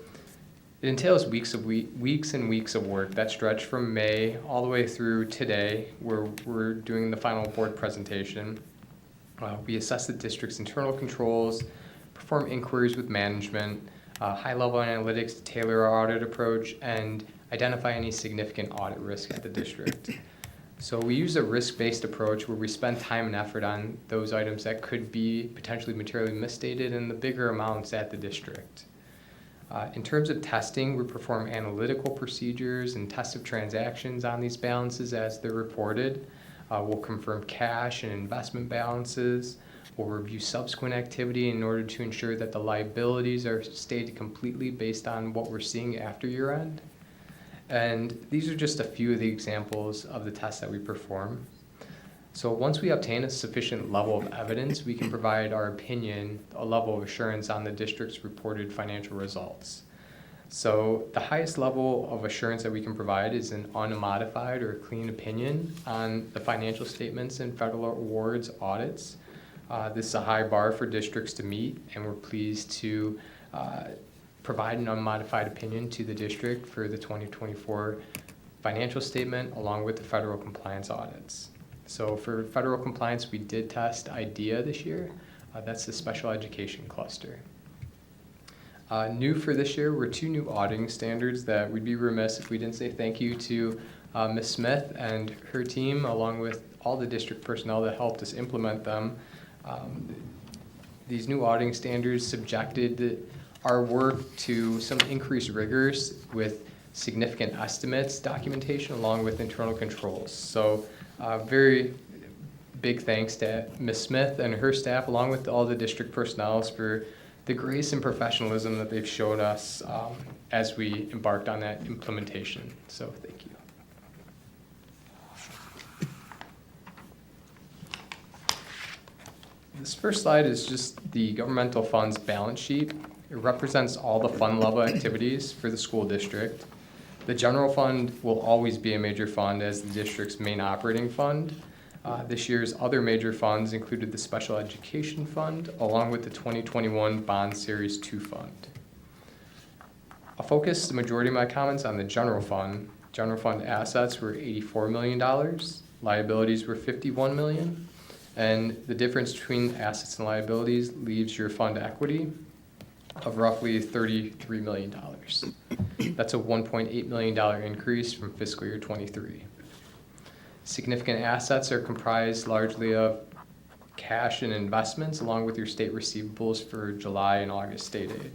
it entails weeks and weeks of work that stretch from May all the way through today, where we're doing the final board presentation. We assess the district's internal controls, perform inquiries with management, high-level analytics to tailor our audit approach, and identify any significant audit risk at the district. So we use a risk-based approach where we spend time and effort on those items that could be potentially materially misstated and the bigger amounts at the district. In terms of testing, we perform analytical procedures and tests of transactions on these balances as they're reported. We'll confirm cash and investment balances. We'll review subsequent activity in order to ensure that the liabilities are stated completely based on what we're seeing after year end. And these are just a few of the examples of the tests that we perform. So once we obtain a sufficient level of evidence, we can provide our opinion, a level of assurance on the district's reported financial results. So the highest level of assurance that we can provide is an unmodified or clean opinion on the financial statements and federal awards audits. This is a high bar for districts to meet, and we're pleased to provide an unmodified opinion to the district for the 2024 financial statement along with the federal compliance audits. So for federal compliance, we did test IDEA this year. That's the special education cluster. New for this year were two new auditing standards that we'd be remiss if we didn't say thank you to Ms. Smith and her team, along with all the district personnel that helped us implement them. These new auditing standards subjected our work to some increased rigors with significant estimates documentation along with internal controls. So very big thanks to Ms. Smith and her staff along with all the district personnel for the grace and professionalism that they've showed us as we embarked on that implementation. So thank you. This first slide is just the governmental funds balance sheet. It represents all the fund level activities for the school district. The general fund will always be a major fund as the district's main operating fund. This year's other major funds included the Special Education Fund along with the 2021 Bond Series 2 Fund. I'll focus the majority of my comments on the general fund. General fund assets were $84 million, liabilities were $51 million, and the difference between assets and liabilities leaves your fund equity of roughly $33 million. That's a $1.8 million increase from fiscal year 23. Significant assets are comprised largely of cash and investments along with your state receivables for July and August state aid.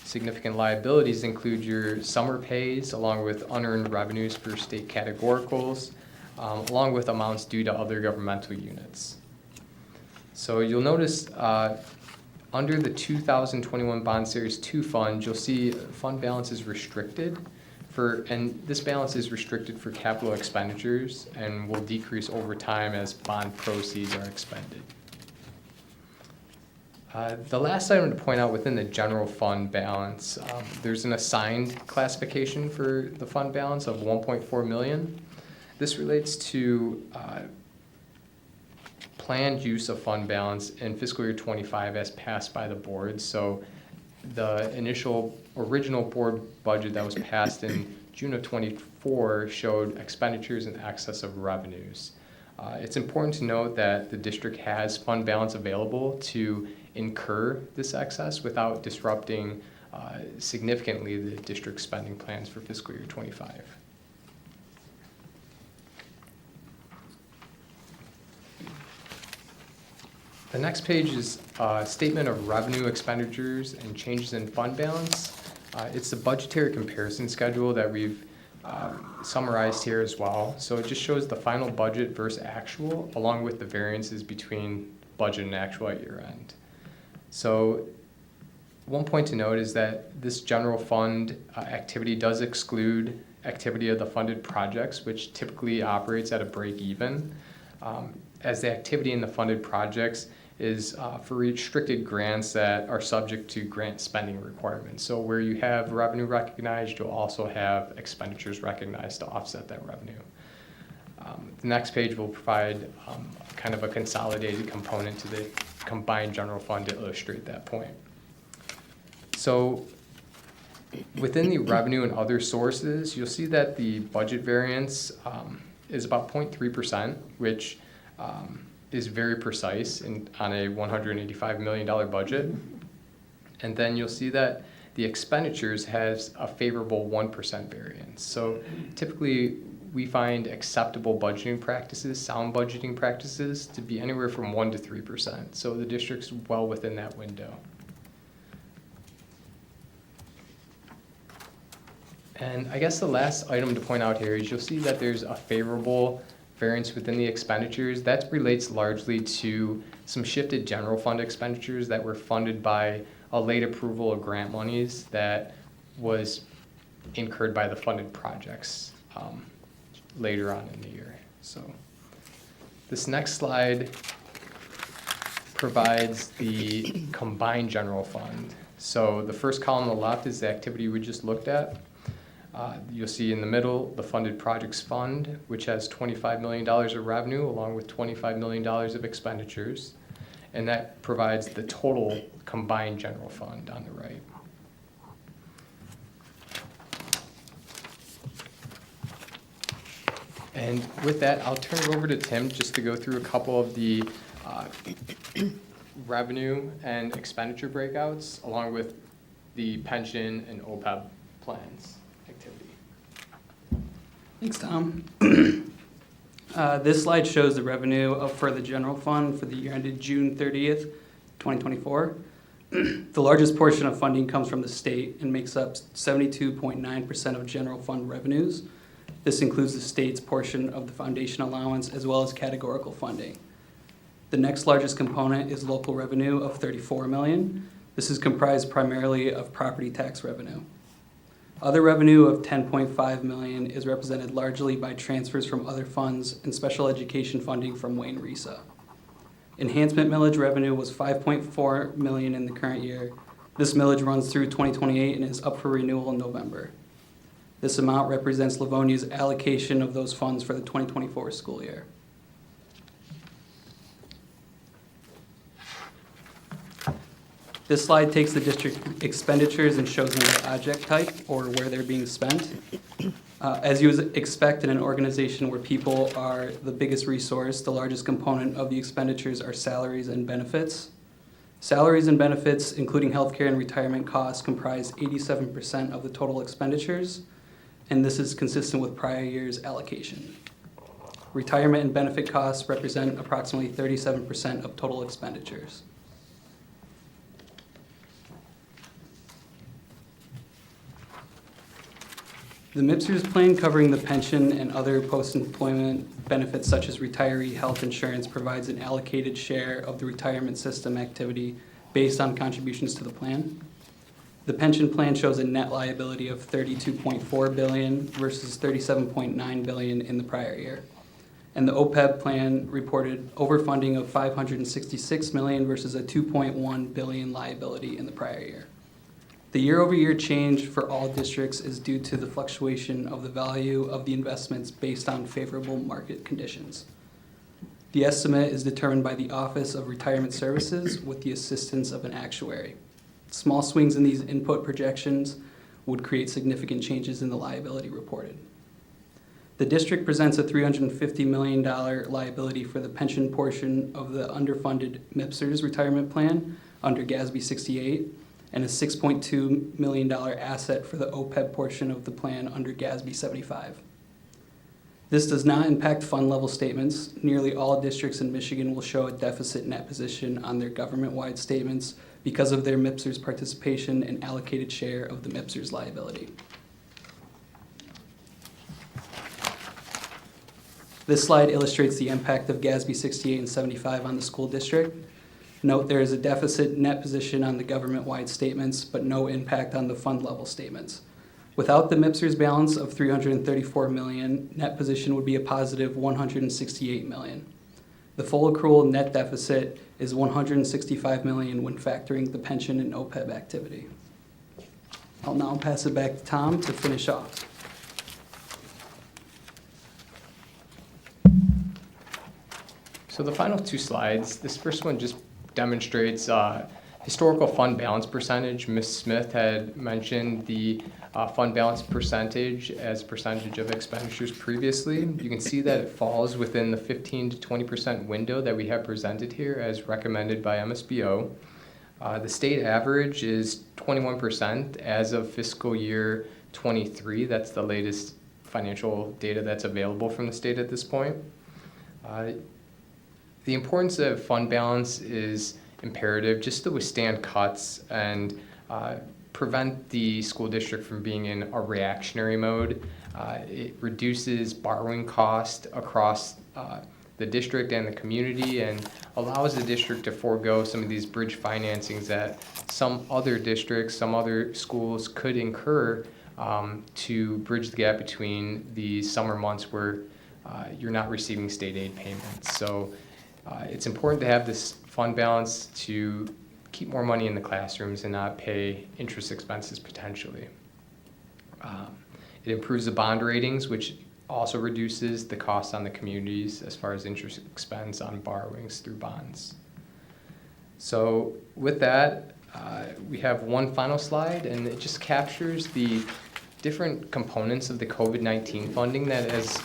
Significant liabilities include your summer pays along with unearned revenues for state categoricals, along with amounts due to other governmental units. So you'll notice under the 2021 Bond Series 2 Fund, you'll see fund balance is restricted and this balance is restricted for capital expenditures and will decrease over time as bond proceeds are expended. The last item to point out within the general fund balance, there's an assigned classification for the fund balance of $1.4 million. This relates to planned use of fund balance in fiscal year 25 as passed by the board. So the original board budget that was passed in June of 24 showed expenditures in excess of revenues. It's important to note that the district has fund balance available to incur this excess without disrupting significantly the district spending plans for fiscal year 25. The next page is a statement of revenue expenditures and changes in fund balance. It's the budgetary comparison schedule that we've summarized here as well. So it just shows the final budget versus actual, along with the variances between budget and actual at year end. So one point to note is that this general fund activity does exclude activity of the funded projects, which typically operates at a break even, as the activity in the funded projects is for restricted grants that are subject to grant spending requirements. So where you have revenue recognized, you'll also have expenditures recognized to offset that revenue. The next page will provide kind of a consolidated component to the combined general fund to illustrate that point. So within the revenue and other sources, you'll see that the budget variance is about 0.3%, which is very precise on a $185 million budget. And then you'll see that the expenditures has a favorable 1% variance. So typically we find acceptable budgeting practices, sound budgeting practices, to be anywhere from 1% to 3%. So the district's well within that window. And I guess the last item to point out here is you'll see that there's a favorable variance within the expenditures. That relates largely to some shifted general fund expenditures that were funded by a late approval of grant monies that was incurred by the funded projects later on in the year. So this next slide provides the combined general fund. So the first column on the left is the activity we just looked at. You'll see in the middle the funded projects fund, which has $25 million of revenue along with $25 million of expenditures. And that provides the total combined general fund on the right. And with that, I'll turn it over to Tim just to go through a couple of the revenue and expenditure breakouts along with the pension and OPEB plans activity. Thanks, Tom. This slide shows the revenue for the general fund for the year ended June 30th, 2024. The largest portion of funding comes from the state and makes up 72.9% of general fund revenues. This includes the state's portion of the foundation allowance as well as categorical funding. The next largest component is local revenue of $34 million. This is comprised primarily of property tax revenue. Other revenue of $10.5 million is represented largely by transfers from other funds and special education funding from Wayne RESA. Enhancement millage revenue was $5.4 million in the current year. This millage runs through 2028 and is up for renewal in November. This amount represents Livonia's allocation of those funds for the 2024 school year. This slide takes the district expenditures and shows them by object type or where they're being spent. As you would expect in an organization where people are the biggest resource, the largest component of the expenditures are salaries and benefits. Salaries and benefits, including healthcare and retirement costs, comprise 87% of the total expenditures, and this is consistent with prior year's allocation. Retirement and benefit costs represent approximately 37% of total expenditures. The MIPSERS plan covering the pension and other post-employment benefits such as retiree health insurance provides an allocated share of the retirement system activity based on contributions to the plan. The pension plan shows a net liability of $32.4 billion versus $37.9 billion in the prior year. And the OPEB plan reported overfunding of $566 million versus a $2.1 billion liability in the prior year. The year-over-year change for all districts is due to the fluctuation of the value of the investments based on favorable market conditions. The estimate is determined by the Office of Retirement Services with the assistance of an actuary. Small swings in these input projections would create significant changes in the liability reported. The district presents a $350 million liability for the pension portion of the underfunded MIPSERS retirement plan under GASB 68, and a $6.2 million asset for the OPEB portion of the plan under GASB 75. This does not impact fund level statements. Nearly all districts in Michigan will show a deficit net position on their government-wide statements because of their MIPSers participation and allocated share of the MIPSers liability. This slide illustrates the impact of GASB 68 and 75 on the school district. Note there is a deficit net position on the government-wide statements, but no impact on the fund level statements. Without the MIPSers balance of $334 million, net position would be a positive $168 million. The full accrual net deficit is $165 million when factoring the pension and OPEB activity. I'll now pass it back to Tom to finish off. So the final two slides, this first one just demonstrates historical fund balance percentage. Ms. Smith had mentioned the fund balance percentage as percentage of expenditures previously. You can see that it falls within the 15 to 20% window that we have presented here as recommended by MSBO. The state average is 21% as of fiscal year 23. That's the latest financial data that's available from the state at this point. The importance of fund balance is imperative just to withstand cuts and prevent the school district from being in a reactionary mode. It reduces borrowing cost across the district and the community and allows the district to forego some of these bridge financings that some other districts, some other schools could incur to bridge the gap between the summer months where you're not receiving state aid payments. So it's important to have this fund balance to keep more money in the classrooms and not pay interest expenses potentially. It improves the bond ratings, which also reduces the cost on the communities as far as interest expense on borrowings through bonds. So with that, we have one final slide, and it just captures the different components of the COVID-19 funding that has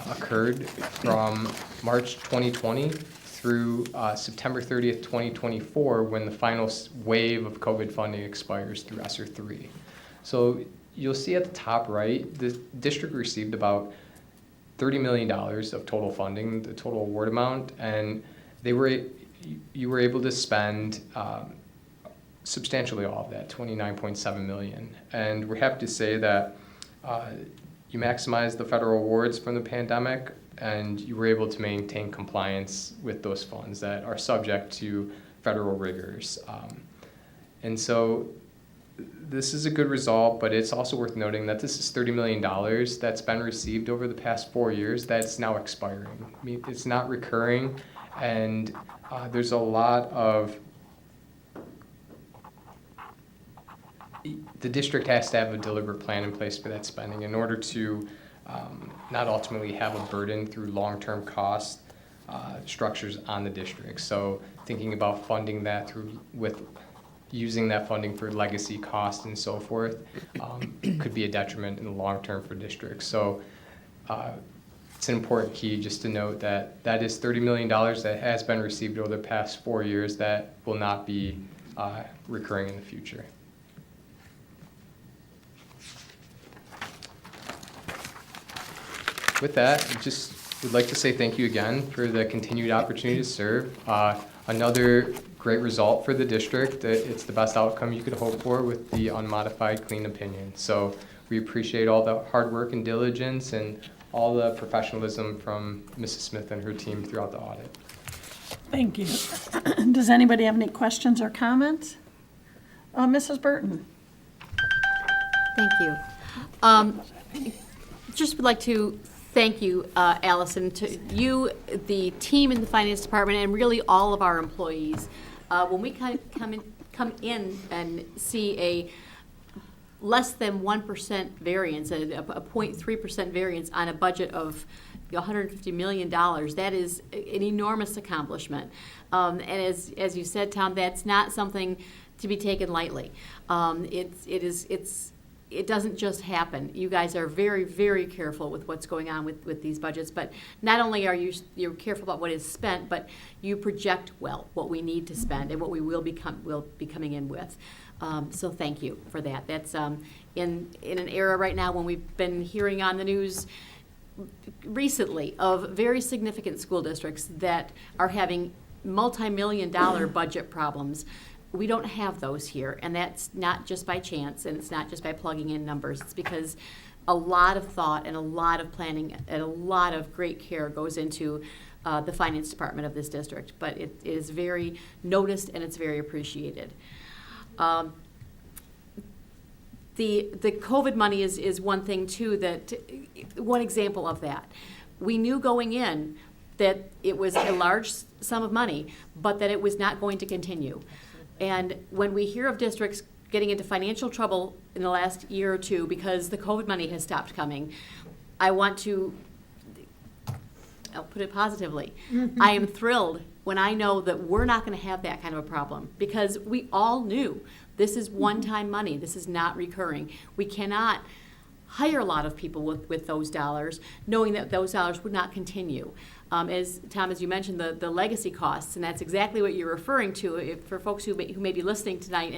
occurred from March 2020 through September 30th, 2024, when the final wave of COVID funding expires through ESSER 3. So you'll see at the top right, the district received about $30 million of total funding, the total award amount, and you were able to spend substantially all of that, $29.7 million. And we're happy to say that you maximized the federal awards from the pandemic, and you were able to maintain compliance with those funds that are subject to federal rigors. And so this is a good result, but it's also worth noting that this is $30 million that's been received over the past 4 years that's now expiring. I mean, it's not recurring, and there's a lot of the district has to have a deliberate plan in place for that spending in order to not ultimately have a burden through long-term cost structures on the district. So thinking about funding that through with using that funding for legacy costs and so forth could be a detriment in the long term for districts. So it's an important key just to note that that is $30 million that has been received over the past 4 years that will not be recurring in the future. With that, I just would like to say thank you again for the continued opportunity to serve. Another great result for the district. It's the best outcome you could hope for with the unmodified clean opinion. So we appreciate all the hard work and diligence and all the professionalism from Mrs. Smith and her team throughout the audit. Thank you. Does anybody have any questions or comments? Mrs. Burton. Thank you. Just would like to thank you, Allison, to you, the team in the finance department, and really all of our employees. When we come in and see a less than 1% variance, a 0.3% variance on a budget of $150 million, that is an enormous accomplishment. And as you said, Tom, that's not something to be taken lightly. It doesn't just happen. You guys are very, very careful with what's going on with these budgets, but not only are you're careful about what is spent, but you project well what we need to spend and what we will be coming in with. So thank you for that. That's in an era right now when we've been hearing on the news recently of very significant school districts that are having multi-million-dollar budget problems. We don't have those here, and that's not just by chance, and it's not just by plugging in numbers. It's because a lot of thought and a lot of planning and a lot of great care goes into the finance department of this district, but it is very noticed and it's very appreciated. The COVID money is one thing too, one example of that. We knew going in that it was a large sum of money, but that it was not going to continue. And when we hear of districts getting into financial trouble in the last year or two because the COVID money has stopped coming, I'll put it positively. I am thrilled when I know that we're not going to have that kind of a problem, because we all knew this is one-time money. This is not recurring. We cannot hire a lot of people with those dollars, knowing that those dollars would not continue. As Tom, as you mentioned, the legacy costs, and that's exactly what you're referring to. For folks who may be listening tonight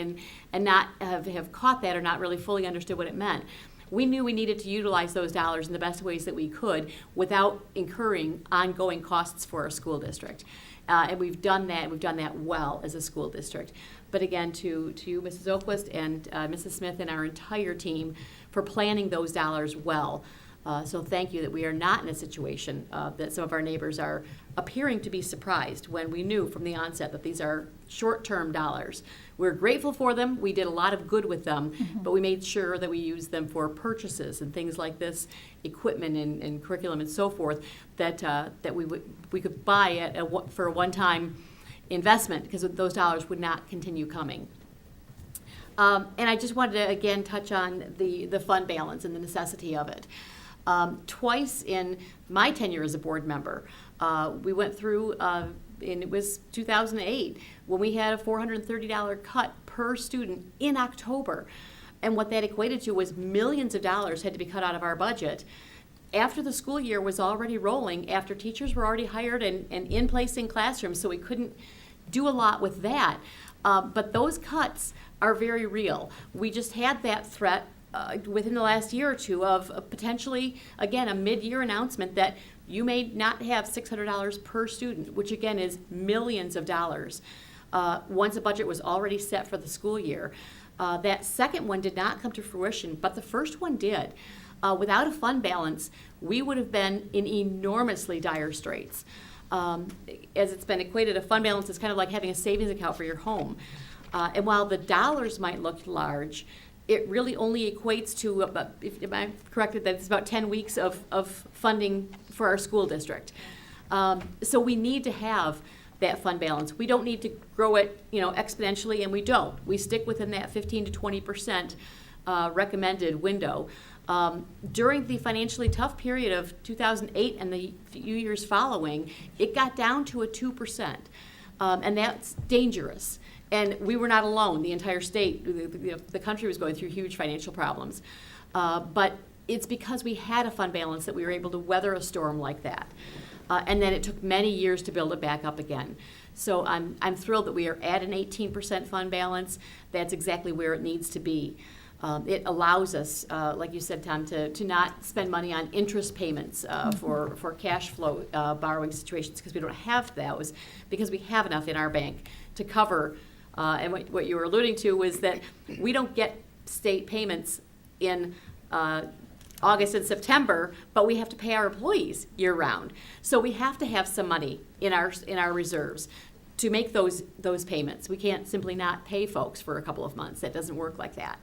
and not have caught that or not really fully understood what it meant, we knew we needed to utilize those dollars in the best ways that we could without incurring ongoing costs for our school district. And we've done that. We've done that well as a school district. But again, to you, Mrs. Oquist, and Mrs. Smith, and our entire team for planning those dollars well. So thank you that we are not in a situation that some of our neighbors are appearing to be surprised when we knew from the onset that these are short-term dollars. We're grateful for them. We did a lot of good with them, but we made sure that we used them for purchases and things like this, equipment and curriculum and so forth, that we could buy for a one-time investment, because those dollars would not continue coming. And I just wanted to again touch on the fund balance and the necessity of it. Twice in my tenure as a board member, we went through, and it was 2008, when we had a $430 cut per student in October. And what that equated to was millions of dollars had to be cut out of our budget after the school year was already rolling, after teachers were already hired and in place in classrooms, so we couldn't do a lot with that. But those cuts are very real. We just had that threat within the last year or two of potentially, again, a mid-year announcement that you may not have $600 per student, which again is millions of dollars, once a budget was already set for the school year. That second one did not come to fruition, but the first one did. Without a fund balance, we would have been in enormously dire straits. As it's been equated, a fund balance is kind of like having a savings account for your home. And while the dollars might look large, it really only equates to about, if I'm corrected, that it's about 10 weeks of funding for our school district. So we need to have that fund balance. We don't need to grow it, exponentially, and we don't. We stick within that 15 to 20% recommended window. During the financially tough period of 2008 and the few years following, it got down to a 2%, and that's dangerous. And we were not alone. The entire state, the country was going through huge financial problems. But it's because we had a fund balance that we were able to weather a storm like that. And then it took many years to build it back up again. So I'm thrilled that we are at an 18% fund balance. That's exactly where it needs to be. It allows us, like you said, Tom, to not spend money on interest payments for cash flow borrowing situations, because we don't have those, because we have enough in our bank to cover. And what you were alluding to was that we don't get state payments in August and September, but we have to pay our employees year-round. So we have to have some money in our reserves to make those payments. We can't simply not pay folks for a couple of months. That doesn't work like that.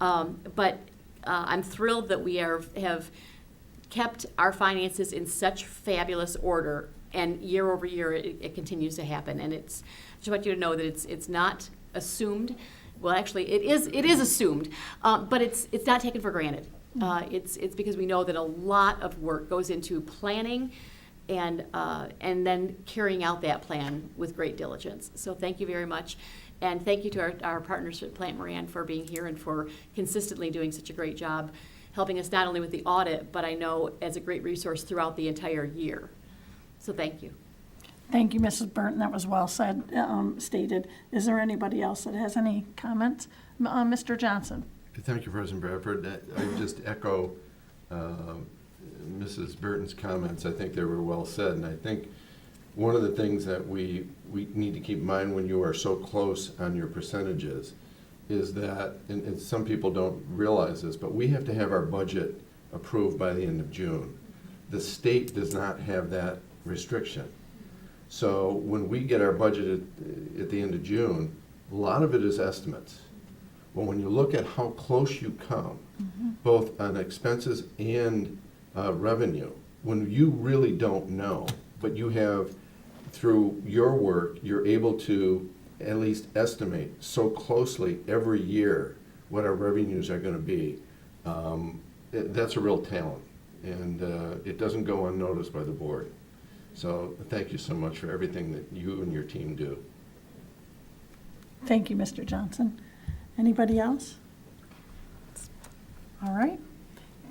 But I'm thrilled that we have kept our finances in such fabulous order, and year over year it continues to happen. And I just want you to know that it's not assumed. Well, actually, it is assumed, but it's not taken for granted. It's because we know that a lot of work goes into planning and then carrying out that plan with great diligence. So thank you very much. And thank you to our partners at Plant Moran for being here and for consistently doing such a great job, helping us not only with the audit, but I know as a great resource throughout the entire year. So thank you. Thank you, Mrs. Burton. That was well said, stated. Is there anybody else that has any comments? Mr. Johnson. Thank you, President Bradford. I just echo Mrs. Burton's comments. I think they were well said, and I think one of the things that we need to keep in mind when you are so close on your percentages is that, and some people don't realize this, but we have to have our budget approved by the end of June. The state does not have that restriction. So when we get our budget at the end of June, a lot of it is estimates. Well, when you look at how close you come, both on expenses and revenue, when you really don't know, but you have, through your work, you're able to at least estimate so closely every year what our revenues are going to be. That's a real talent, and it doesn't go unnoticed by the board. So thank you so much for everything that you and your team do. Thank you, Mr. Johnson. Anybody else? All right.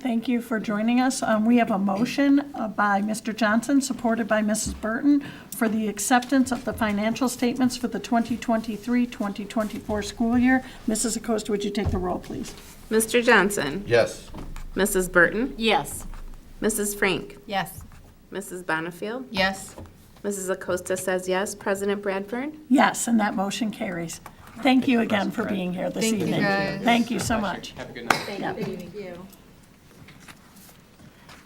Thank you for joining us. We have a motion by Mr. Johnson, supported by Mrs. Burton, for the acceptance of the financial statements for the 2023-2024 school year. Mrs. Acosta, would you take the roll, please? Mr. Johnson? Yes. Mrs. Burton? Yes. Mrs. Frank? Yes. Mrs. Bonnefield? Yes. Mrs. Acosta says yes. President Bradford? Yes, and that motion carries. Thank you again for being here this evening. Thank you, guys. Thank you so much. Have a good night. Thank you.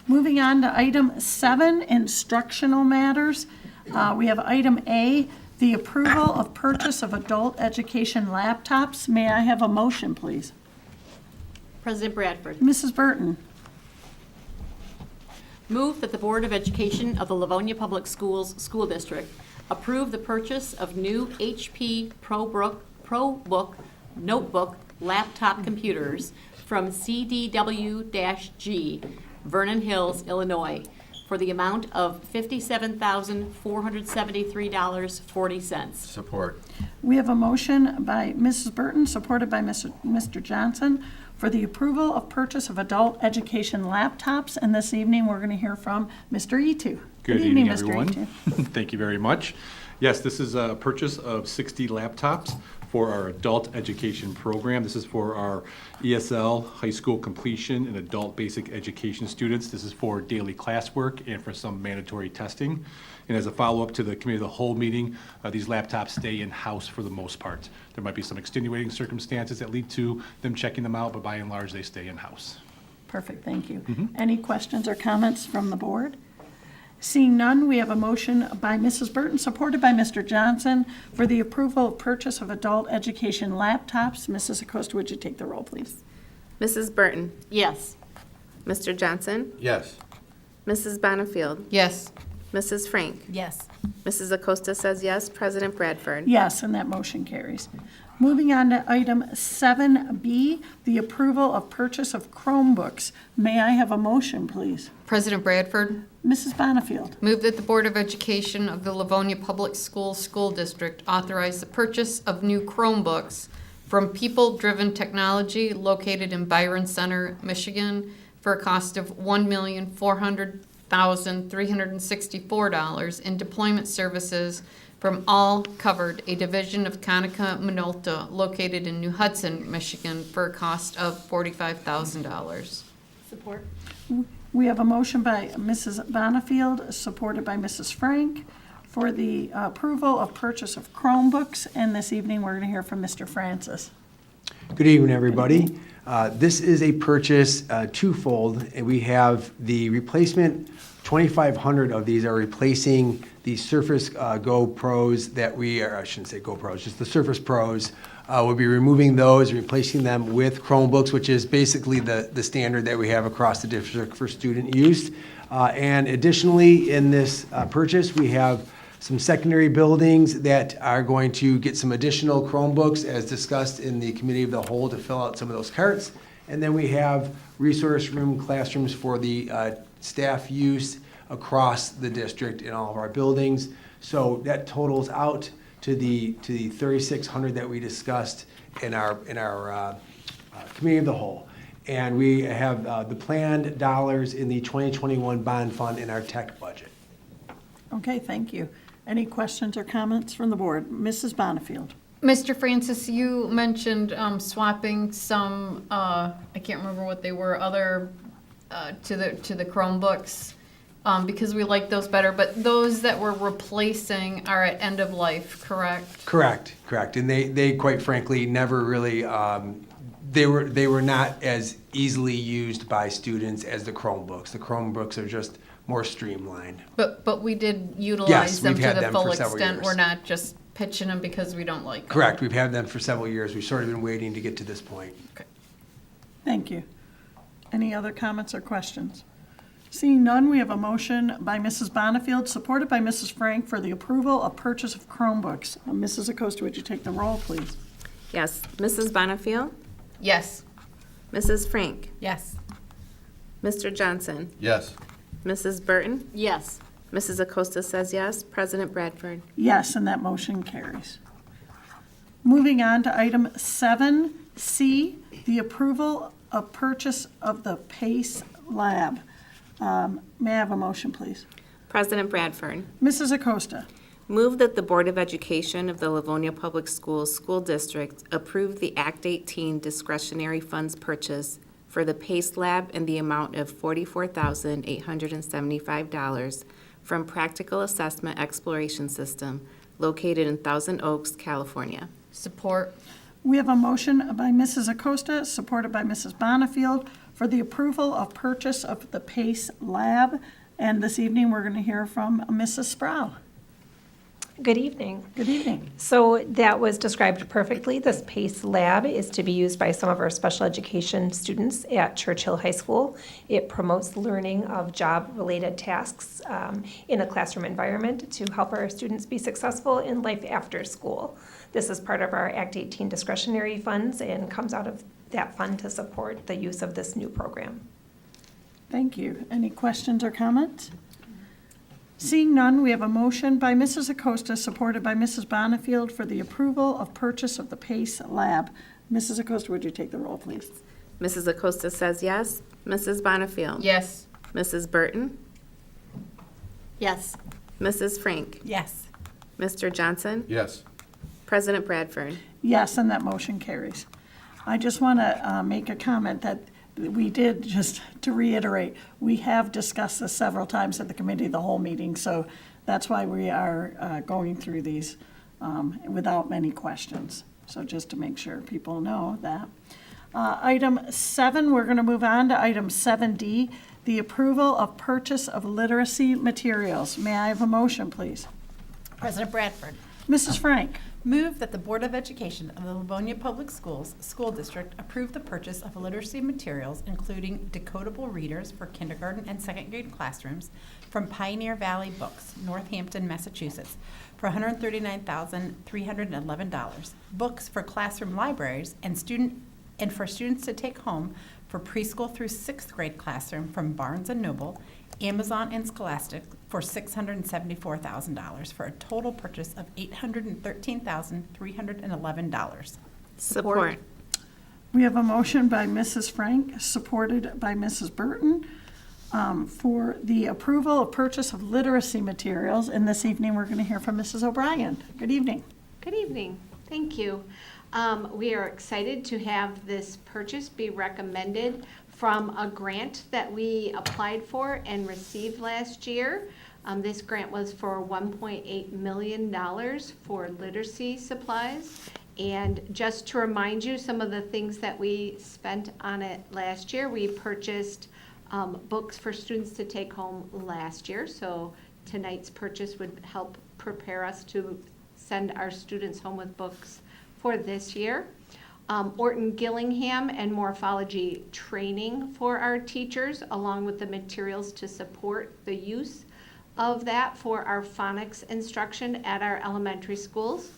Moving on to item 7, instructional matters. We have item A, the approval of purchase of adult education laptops. May I have a motion, please? President Bradford. Mrs. Burton. Move that the Board of Education of the Livonia Public Schools School District approve the purchase of new HP ProBook notebook laptop computers from CDW-G, Vernon Hills, Illinois, for the amount of $57,473.40. Support. We have a motion by Mrs. Burton, supported by Mr. Johnson, for the approval of purchase of adult education laptops. And this evening, we're going to hear from Mr. Etu. Good evening, Mr. everyone. Etu. Thank you very much. Yes, this is a purchase of 60 laptops for our adult education program. This is for our ESL, high school completion, and adult basic education students. This is for daily classwork and for some mandatory testing. And as a follow-up to the committee of the whole meeting, these laptops stay in-house for the most part. There might be some extenuating circumstances that lead to them checking them out, but by and large, they stay in-house. Perfect, thank you. Any questions or comments from the board? Seeing none, we have a motion by Mrs. Burton, supported by Mr. Johnson, for the approval of purchase of adult education laptops. Mrs. Acosta, would you take the roll, please? Mrs. Burton? Yes. Mr. Johnson? Yes. Mrs. Bonnefield? Yes. Mrs. Frank? Yes. Mrs. Acosta says yes. President Bradford? Yes, and that motion carries. Moving on to item 7B, the approval of purchase of Chromebooks. May I have a motion, please? President Bradford, Mrs. Bonnefield. move that the Board of Education of the Livonia Public Schools School District authorize the purchase of new Chromebooks from People Driven Technology located in Byron Center, Michigan, for a cost of $1,400,364 in deployment services from All Covered, a division of Conica Minolta located in New Hudson, Michigan, for a cost of $45,000. Support. We have a motion by Mrs. Bonnefield, supported by Mrs. Frank, for the approval of purchase of Chromebooks. And this evening, we're going to hear from Mr. Francis. Good evening, everybody. This is a purchase twofold, and we have the replacement. 2,500 of these are replacing the Surface Go Pros that we are, I shouldn't say Go Pros, just the Surface Pros. We'll be removing those, replacing them with Chromebooks, which is basically the standard that we have across the district for student use. And additionally, in this purchase, we have some secondary buildings that are going to get some additional Chromebooks, as discussed in the committee of the whole, to fill out some of those carts. And then we have resource room classrooms for the staff use across the district in all of our buildings. So that totals out to the 3,600 that we discussed in our committee of the whole. And we have the planned dollars in the 2021 bond fund in our tech budget. Okay, thank you. Any questions or comments from the board? Mrs. Bonnefield. Mr. Francis, you mentioned swapping some, I can't remember what they were, other to the Chromebooks because we like those better. But those that we're replacing are at end of life, correct? Correct. And they quite frankly never really, they were not as easily used by students as the Chromebooks. The Chromebooks are just more streamlined. But we did utilize Yes, them we've to had the them full for several extent. years. We're not just pitching them because we don't like them. Correct. We've had them for several years. We've sort of been waiting to get to this point. Thank you. Any other comments or questions? Seeing none, we have a motion by Mrs. Bonifield, supported by Mrs. Frank, for the approval of purchase of Chromebooks. Mrs. Acosta, would you take the roll, please? Yes. Mrs. Bonifield? Yes. Mrs. Frank? Yes. Mr. Johnson? Yes. Mrs. Burton? Yes. Mrs. Acosta says yes. President Bradford? Yes, and that motion carries. Moving on to item 7C, the approval of purchase of the PACE Lab. May I have a motion, please? President Bradford? Mrs. Acosta. Move that the Board of Education of the Livonia Public Schools School District approve the Act 18 discretionary funds purchase for the PACE Lab in the amount of $44,875 from Practical Assessment Exploration System located in Thousand Oaks, California. Support. We have a motion by Mrs. Acosta, supported by Mrs. Bonifield, for the approval of purchase of the PACE Lab. And this evening, we're going to hear from Mrs. Sproul. Good evening. Good evening. So that was described perfectly. This PACE Lab is to be used by some of our special education students at Churchill High School. It promotes learning of job-related tasks in a classroom environment to help our students be successful in life after school. This is part of our Act 18 discretionary funds and comes out of that fund to support the use of this new program. Thank you. Any questions or comments? Seeing none, we have a motion by Mrs. Acosta, supported by Mrs. Bonifield, for the approval of purchase of the PACE Lab. Mrs. Acosta, would you take the roll, please? Mrs. Acosta says yes. Mrs. Bonifield? Yes. Mrs. Burton? Yes. Mrs. Frank? Yes. Mr. Johnson? Yes. President Bradford? Yes, and that motion carries. I just want to make a comment that we did, just to reiterate, we have discussed this several times at the committee, the whole meeting, so that's why we are going through these without many questions. So just to make sure people know that. Item 7, we're going to move on to item 7D, the approval of purchase of literacy materials. May I have a motion, please? President Bradford? Mrs. Frank. Move that the Board of Education of the Livonia Public Schools School District approve the purchase of literacy materials, including decodable readers for kindergarten and second grade classrooms from Pioneer Valley Books, Northampton, Massachusetts, for $139,311. Books for classroom libraries and for students to take home for preschool through sixth grade classroom from Barnes & Noble, Amazon, and Scholastic for $674,000 for a total purchase of $813,311. Support. We have a motion by Mrs. Frank, supported by Mrs. Burton, for the approval of purchase of literacy materials. And this evening, we're going to hear from Mrs. O'Brien. Good evening. Good evening. Thank you. We are excited to have this purchase be recommended from a grant that we applied for and received last year. This grant was for $1.8 million for literacy supplies. And just to remind you, some of the things that we spent on it last year, we purchased books for students to take home last year. So tonight's purchase would help prepare us to send our students home with books for this year. Orton Gillingham and morphology training for our teachers, along with the materials to support the use of that for our phonics instruction at our elementary schools.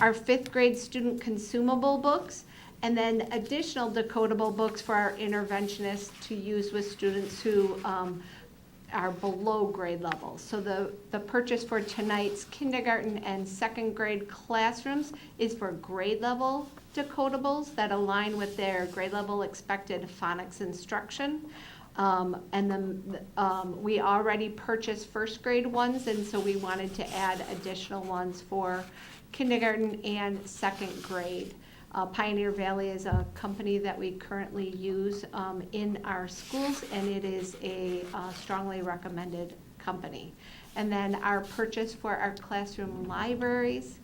Our fifth grade student consumable books, and then additional decodable books for our interventionists to use with students who are below grade level. So the purchase for tonight's kindergarten and second grade classrooms is for grade level decodables that align with their grade level expected phonics instruction. And then we already purchased first grade ones, and so we wanted to add additional ones for kindergarten and second grade. Pioneer Valley is a company that we currently use in our schools, and it is a strongly recommended company. And then our purchase for our classroom libraries,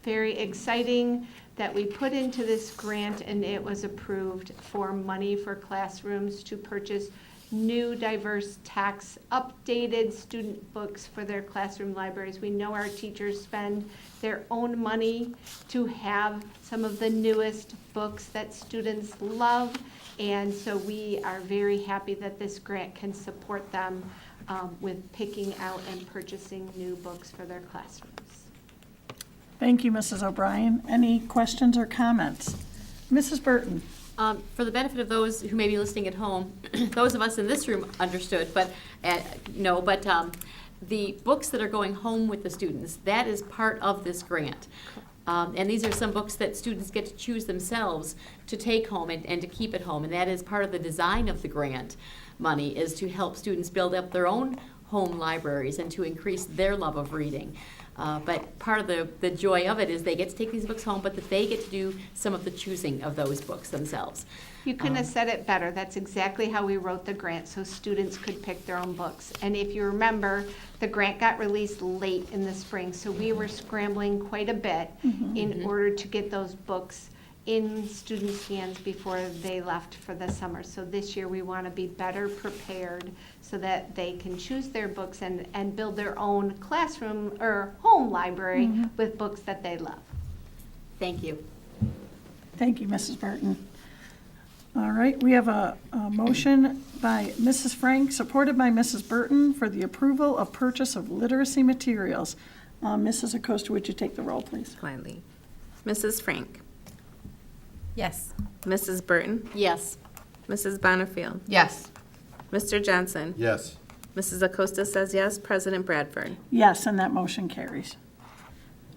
very exciting that we put into this grant, and it was approved for money for classrooms to purchase new, diverse text, updated student books for their classroom libraries. We know our teachers spend their own money to have some of the newest books that students love, and so we are very happy that this grant can support them with picking out and purchasing new books for their classrooms. Thank you, Mrs. O'Brien. Any questions or comments? Mrs. Burton. For the benefit of those who may be listening at home, those of us in this room understood, but the books that are going home with the students, that is part of this grant. And these are some books that students get to choose themselves to take home and to keep at home. And that is part of the design of the grant money, is to help students build up their own home libraries and to increase their love of reading. But part of the joy of it is they get to take these books home, but that they get to do some of the choosing of those books themselves. You couldn't have said it better. That's exactly how we wrote the grant, so students could pick their own books. And if you remember, the grant got released late in the spring, so we were scrambling quite a bit in order to get those books in students' hands before they left for the summer. So this year we want to be better prepared so that they can choose their books and build their own classroom or home library with books that they love. Thank you. Thank you, Mrs. Burton. All right, we have a motion by Mrs. Frank, supported by Mrs. Burton, for the approval of purchase of literacy materials. Mrs. Acosta, would you take the roll, please? Gladly. Mrs. Frank. Yes. Mrs. Burton. Yes. Mrs. Bonnefield. Yes. Mr. Johnson. Yes. Mrs. Acosta says yes. President Bradford. Yes, and that motion carries.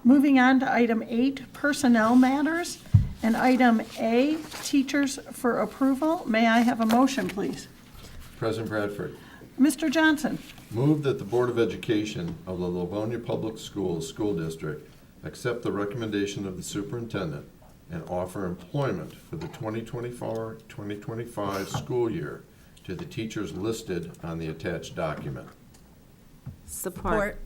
Moving on to item 8, personnel matters, and item A, teachers for approval. May I have a motion, please? President Bradford. Mr. Johnson. Move that the Board of Education of the Livonia Public Schools School District accept the recommendation of the superintendent and offer employment for the 2024-2025 school year to the teachers listed on the attached document. Support.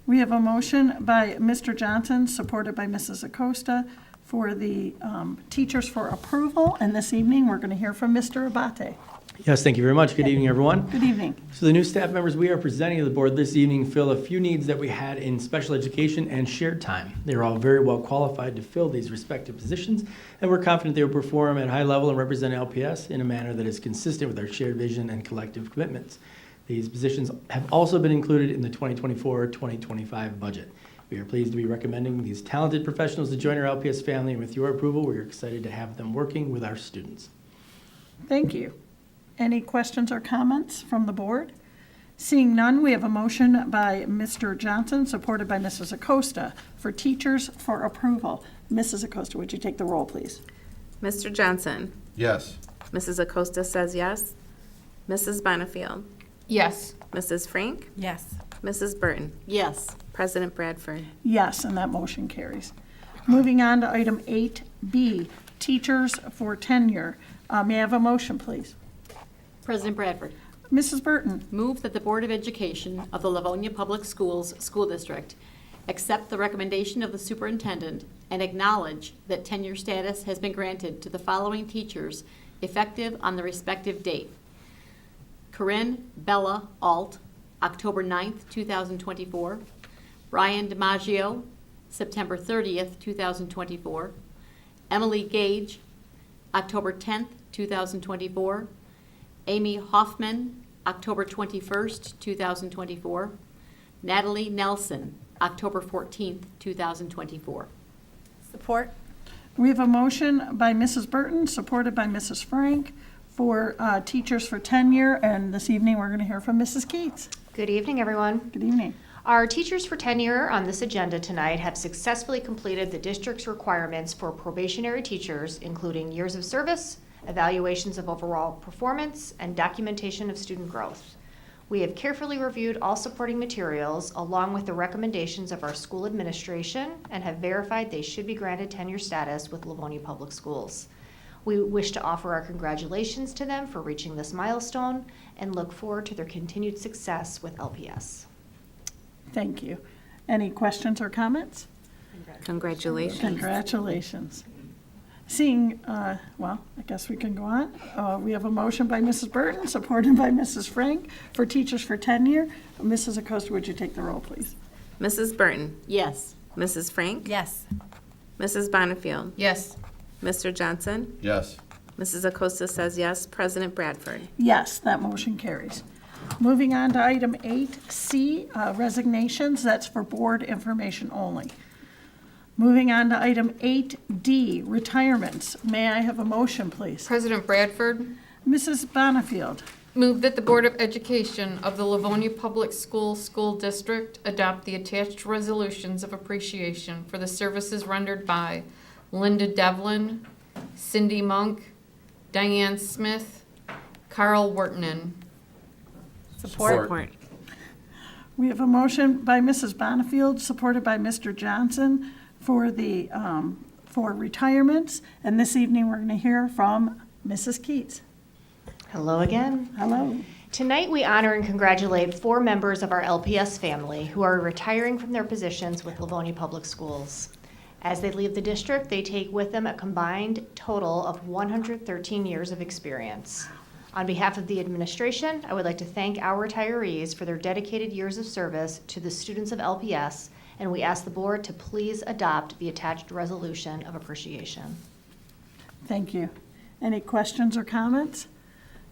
We have a motion by Mr. Johnson, supported by Mrs. Acosta, for the teachers for approval. And this evening, we're going to hear from Mr. Abate. Yes, thank you very much. Good evening, everyone. Good evening. So the new staff members we are presenting to the board this evening fill a few needs that we had in special education and shared time. They're all very well qualified to fill these respective positions, and we're confident they will perform at high level and represent LPS in a manner that is consistent with our shared vision and collective commitments. These positions have also been included in the 2024-2025 budget. We are pleased to be recommending these talented professionals to join our LPS family, and with your approval, we are excited to have them working with our students. Thank you. Any questions or comments from the board? Seeing none, we have a motion by Mr. Johnson, supported by Mrs. Acosta, for teachers for approval. Mrs. Acosta, would you take the roll, please? Mr. Johnson. Yes. Mrs. Acosta says yes. Mrs. Bonnefield. Yes. Mrs. Frank. Yes. Mrs. Burton. Yes. President Bradford. Yes, and that motion carries. Moving on to item 8B, teachers for tenure. May I have a motion, please? President Bradford. Mrs. Burton. Move that the Board of Education of the Livonia Public Schools School District accept the recommendation of the superintendent and acknowledge that tenure status has been granted to the following teachers effective on the respective date. Corinne Bella Alt, October 9th, 2024. Brian DiMaggio, September 30th, 2024. Emily Gage, October 10th, 2024. Amy Hoffman, October 21st, 2024. Natalie Nelson, October 14th, 2024. Support. We have a motion by Mrs. Burton, supported by Mrs. Frank, for teachers for tenure. And this evening, we're going to hear from Mrs. Keats. Good evening, everyone. Good evening. Our teachers for tenure on this agenda tonight have successfully completed the district's requirements for probationary teachers, including years of service, evaluations of overall performance, and documentation of student growth. We have carefully reviewed all supporting materials along with the recommendations of our school administration and have verified they should be granted tenure status with Livonia Public Schools. We wish to offer our congratulations to them for reaching this milestone and look forward to their continued success with LPS. Thank you. Any questions or comments? Congratulations. Congratulations. Seeing, well, I guess we can go on. We have a motion by Mrs. Burton, supported by Mrs. Frank, for Teachers for Tenure. Mrs. Acosta, would you take the roll, please? Mrs. Burton. Yes. Mrs. Frank. Yes. Mrs. Bonnefield. Yes. Mr. Johnson. Yes. Mrs. Acosta says yes. President Bradford. Yes, that motion carries. Moving on to item 8C, resignations. That's for board information only. Moving on to item 8D, retirements. May I have a motion, please? President Bradford, Mrs. Bonnefield. move that the Board of Education of the Livonia Public Schools School District adopt the attached resolutions of appreciation for the services rendered by Linda Devlin, Cindy Monk, Diane Smith, Carl Wertenen. Support. We have a motion by Mrs. Bonnefield, supported by Mr. Johnson, for the for retirements. And this evening, we're going to hear from Mrs. Keats. Hello again. Hello. Tonight, we honor and congratulate 4 members of our LPS family who are retiring from their positions with Livonia Public Schools. As they leave the district, they take with them a combined total of 113 years of experience. On behalf of the administration, I would like to thank our retirees for their dedicated years of service to the students of LPS, and we ask the board to please adopt the attached resolution of appreciation. Thank you. Any questions or comments?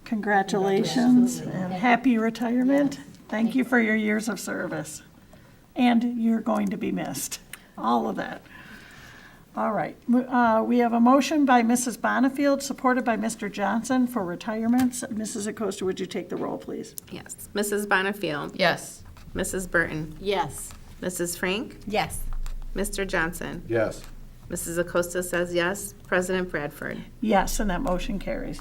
Congratulations and happy retirement. Thank you for your years of service. And you're going to be missed. All of that. All right. We have a motion by Mrs. Bonnefield, supported by Mr. Johnson, for retirements. Mrs. Acosta, would you take the roll, please? Yes. Mrs. Bonnefield. Yes. Mrs. Burton. Yes. Mrs. Frank. Yes. Mr. Johnson. Yes. Mrs. Acosta says yes. President Bradford. Yes, and that motion carries.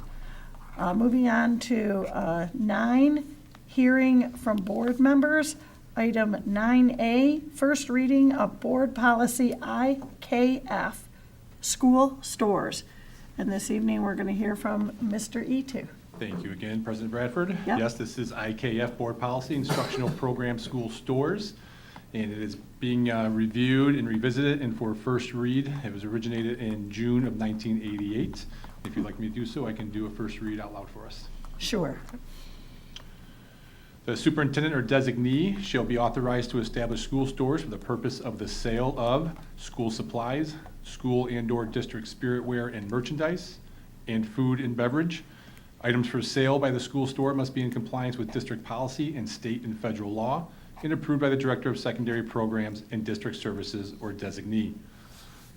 Moving on to 9, hearing from board members. Item 9A, first reading of Board Policy IKF, School Stores. And this evening, we're going to hear from Mr. Etu. Thank you again, President Bradford. Yep. Yes, this is IKF Board Policy, Instructional Program School Stores, and it is being reviewed and revisited and for first read. It was originated in June of 1988. If you'd like me to do so, I can do a first read out loud for us. Sure. The superintendent or designee shall be authorized to establish school stores for the purpose of the sale of school supplies, school and/or district spiritware and merchandise, and food and beverage. Items for sale by the school store must be in compliance with district policy and state and federal law, and approved by the Director of Secondary Programs and District Services or designee.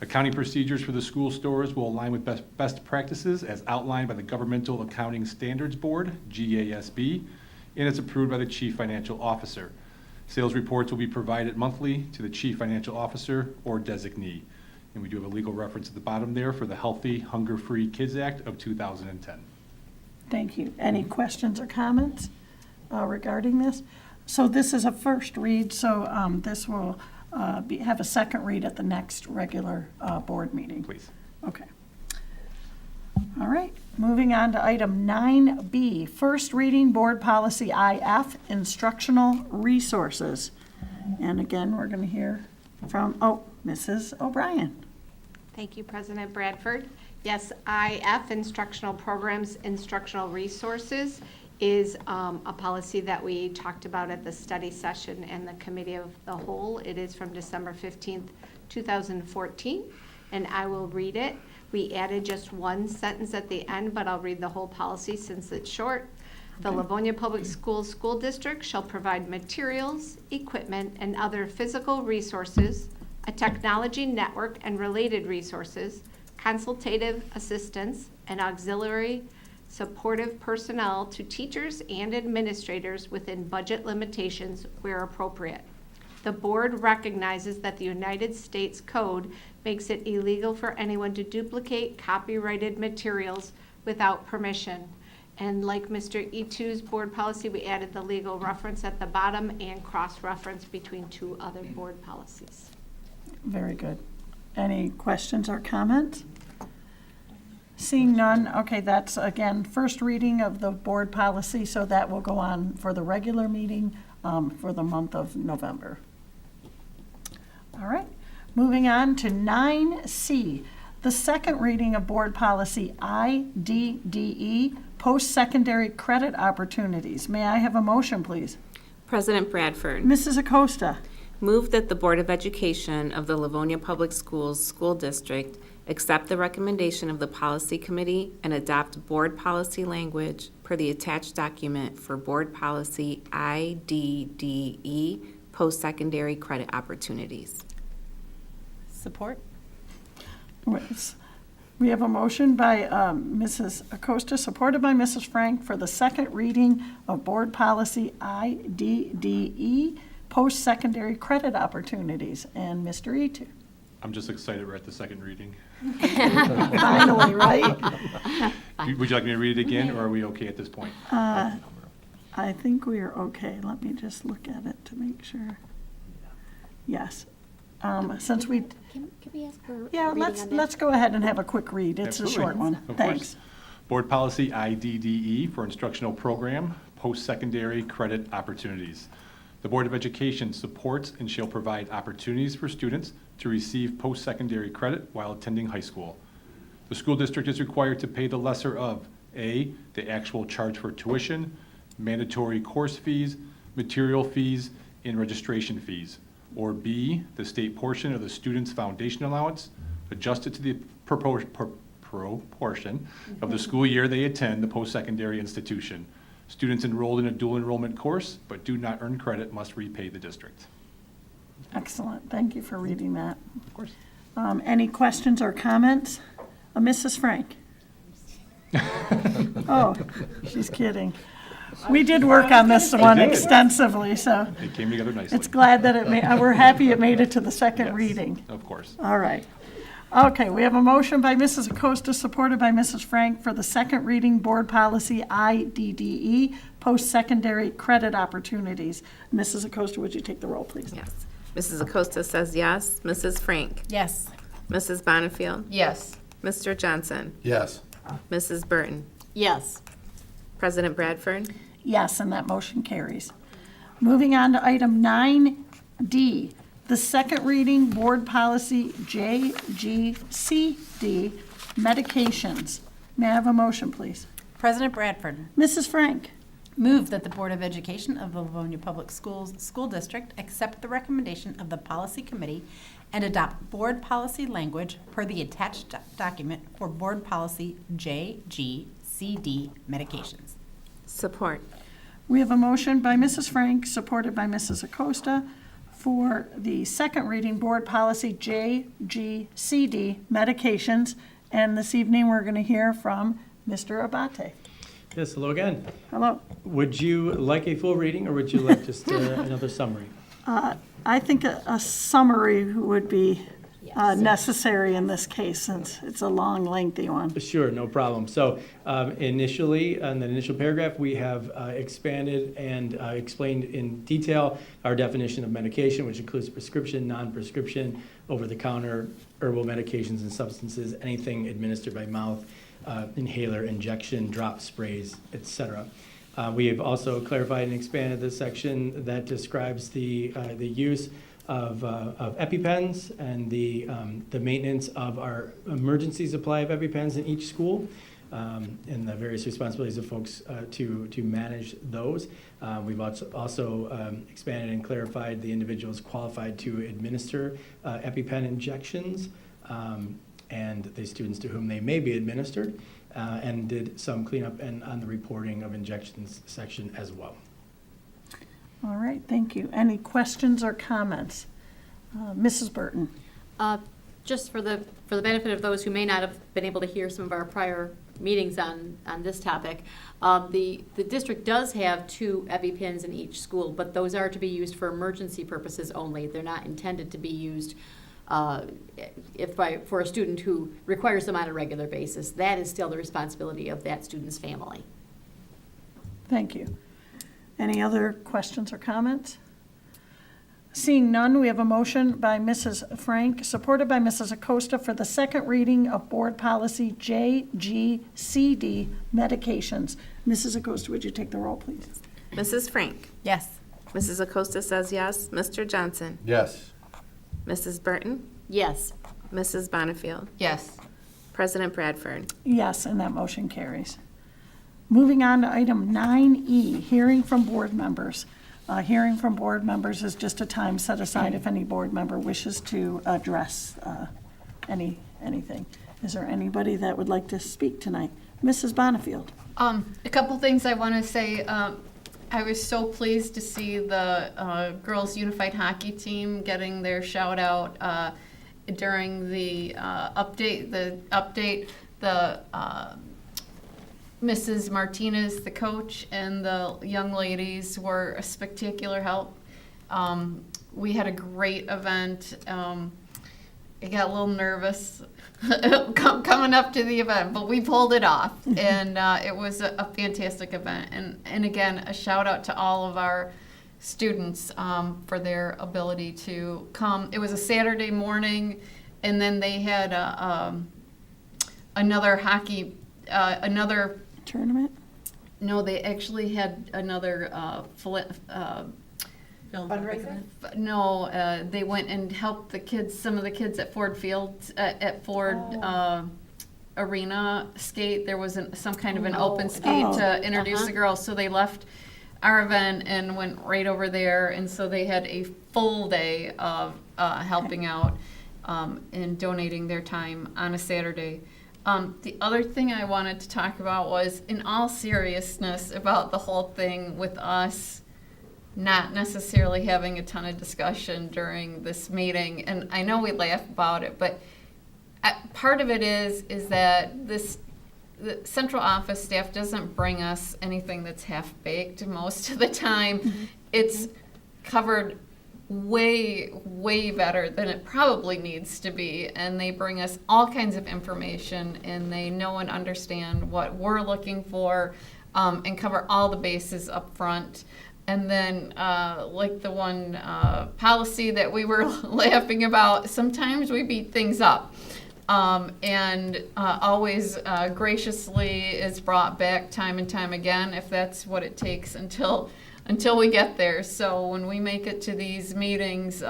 Accounting procedures for the school stores will align with best practices as outlined by the Governmental Accounting Standards Board, GASB, and is approved by the Chief Financial Officer. Sales reports will be provided monthly to the Chief Financial Officer or designee. And we do have a legal reference at the bottom there for the Healthy, Hunger-Free Kids Act of 2010. Thank you. Any questions or comments regarding this? So this is a first read, so this will have a second read at the next regular board meeting. Please. Okay. All right. Moving on to item 9B, first reading Board Policy IF, Instructional Resources. And again, we're going to hear from, Mrs. O'Brien. Thank you, President Bradford. Yes, IF, Instructional Programs, Instructional Resources, is a policy that we talked about at the study session and the Committee of the Whole. It is from December 15th, 2014, and I will read it. We added just one sentence at the end, but I'll read the whole policy since it's short. The Livonia Public Schools School District shall provide materials, equipment, and other physical resources, a technology network and related resources, consultative assistance, and auxiliary supportive personnel to teachers and administrators within budget limitations where appropriate. The board recognizes that the United States Code makes it illegal for anyone to duplicate copyrighted materials without permission. And like Mr. Etu's board policy, we added the legal reference at the bottom and cross-reference between two other board policies. Very good. Any questions or comments? Seeing none, okay, that's again, first reading of the board policy, so that will go on for the regular meeting for the month of November. All right, moving on to 9C, the second reading of board policy IDDE, post-secondary credit opportunities. May I have a motion, please? President Bradford. Mrs. Acosta. Move that the Board of Education of the Livonia Public Schools School District accept the recommendation of the Policy Committee and adopt board policy language per the attached document for Board Policy IDDE, post-secondary credit opportunities. Support? We have a motion by Mrs. Acosta, supported by Mrs. Frank, for the second reading of board policy IDDE, post-secondary credit opportunities. And Mr. Etu. I'm just excited we're at the second reading. Finally, right? Would you like me to read it again, or are we okay at this point? I think we are okay. Let me just look at it to make sure. Yes. Since we, Can we ask for yeah, reading on that? let's go ahead and have a quick read. It's Absolutely. a short one. Of course. Thanks. Board Policy IDDE for Instructional Program, Post-Secondary Credit Opportunities. The Board of Education supports and shall provide opportunities for students to receive post-secondary credit while attending high school. The school district is required to pay the lesser of A, the actual charge for tuition, mandatory course fees, material fees, and registration fees, or B, the state portion of the student's foundation allowance, adjusted to the proportion of the school year they attend the post-secondary institution. Students enrolled in a dual enrollment course but do not earn credit must repay the district. Excellent. Thank you for reading that. Of course. Any questions or comments? Mrs. Frank? Oh, she's kidding. We did work on this one did. extensively, so It came together nicely. it's glad that we're happy it made it to the second Yes, reading. Of course. All right. Okay, we have a motion by Mrs. Acosta, supported by Mrs. Frank, for the second reading board policy IDDE, post-secondary credit opportunities. Mrs. Acosta, would you take the roll, please? Yes. Mrs. Acosta says yes. Mrs. Frank. Yes. Mrs. Bonifield. Yes. Mr. Johnson. Yes. Mrs. Burton. Yes. President Bradford. Yes, and that motion carries. Moving on to item 9D, the second reading board policy JGCD, medications. May I have a motion, please? President Bradford. Mrs. Frank. Move that the Board of Education of the Livonia Public Schools School District accept the recommendation of the Policy Committee and adopt board policy language per the attached document for Board Policy JGCD medications. Support. We have a motion by Mrs. Frank, supported by Mrs. Acosta, for the second reading board policy JGCD, medications. And this evening, we're going to hear from Mr. Abate. Yes, hello again. Hello. Would you like a full reading, or would you like just another summary? I think a summary would be necessary in this case, since it's a long, lengthy one. Sure, no problem. So initially, in the initial paragraph, we have expanded and explained in detail our definition of medication, which includes prescription, non-prescription, over-the-counter, herbal medications and substances, anything administered by mouth, inhaler, injection, drop sprays, etc. We have also clarified and expanded the section that describes the use of EpiPens and the maintenance of our emergency supply of EpiPens in each school, and the various responsibilities of folks to manage those. We've also expanded and clarified the individuals qualified to administer EpiPen injections, and the students to whom they may be administered, and did some cleanup and on the reporting of injections section as well. All right, thank you. Any questions or comments? Mrs. Burton. Just for the benefit of those who may not have been able to hear some of our prior meetings on this topic, the district does have 2 EpiPens in each school, but those are to be used for emergency purposes only. They're not intended to be used for a student who requires them on a regular basis. That is still the responsibility of that student's family. Thank you. Any other questions or comments? Seeing none, we have a motion by Mrs. Frank, supported by Mrs. Acosta for the second reading of Board Policy JGCD, medications. Mrs. Acosta, would you take the roll, please? Mrs. Frank. Yes. Mrs. Acosta says yes. Mr. Johnson. Yes. Mrs. Burton. Yes. Mrs. Bonnefield. Yes. President Bradford. Yes, and that motion carries. Moving on to item 9E, hearing from board members. Hearing from board members is just a time set aside if any board member wishes to address anything. Is there anybody that would like to speak tonight? Mrs. Bonnefield. A couple things I want to say. I was so pleased to see the girls unified hockey team getting their shout out during the update. Mrs. Martinez, the coach, and the young ladies were a spectacular help. We had a great event. I got a little nervous coming up to the event, but we pulled it off, and it was a fantastic event. And again, a shout out to all of our students for their ability to come. It was a Saturday morning, and then they had another hockey, another tournament. No, they actually had another Fundraiser? No, they went and helped the kids, some of the kids at Ford Field, at Ford Arena skate. There was some kind of an open skate to introduce the girls. So they left our event and went right over there. And so they had a full day of helping out and donating their time on a Saturday. The other thing I wanted to talk about was, in all seriousness, about the whole thing with us not necessarily having a ton of discussion during this meeting. And I know we laugh about it, but part of it is that the central office staff doesn't bring us anything that's half-baked most of the time. Mm-hmm. It's covered way, way better than it probably needs to be. And they bring us all kinds of information, and they know and understand what we're looking for, and cover all the bases up front. And then, like the one policy that we were laughing about, sometimes we beat things up. And always graciously is brought back time and time again, if that's what it takes until we get there. So when we make it to these meetings,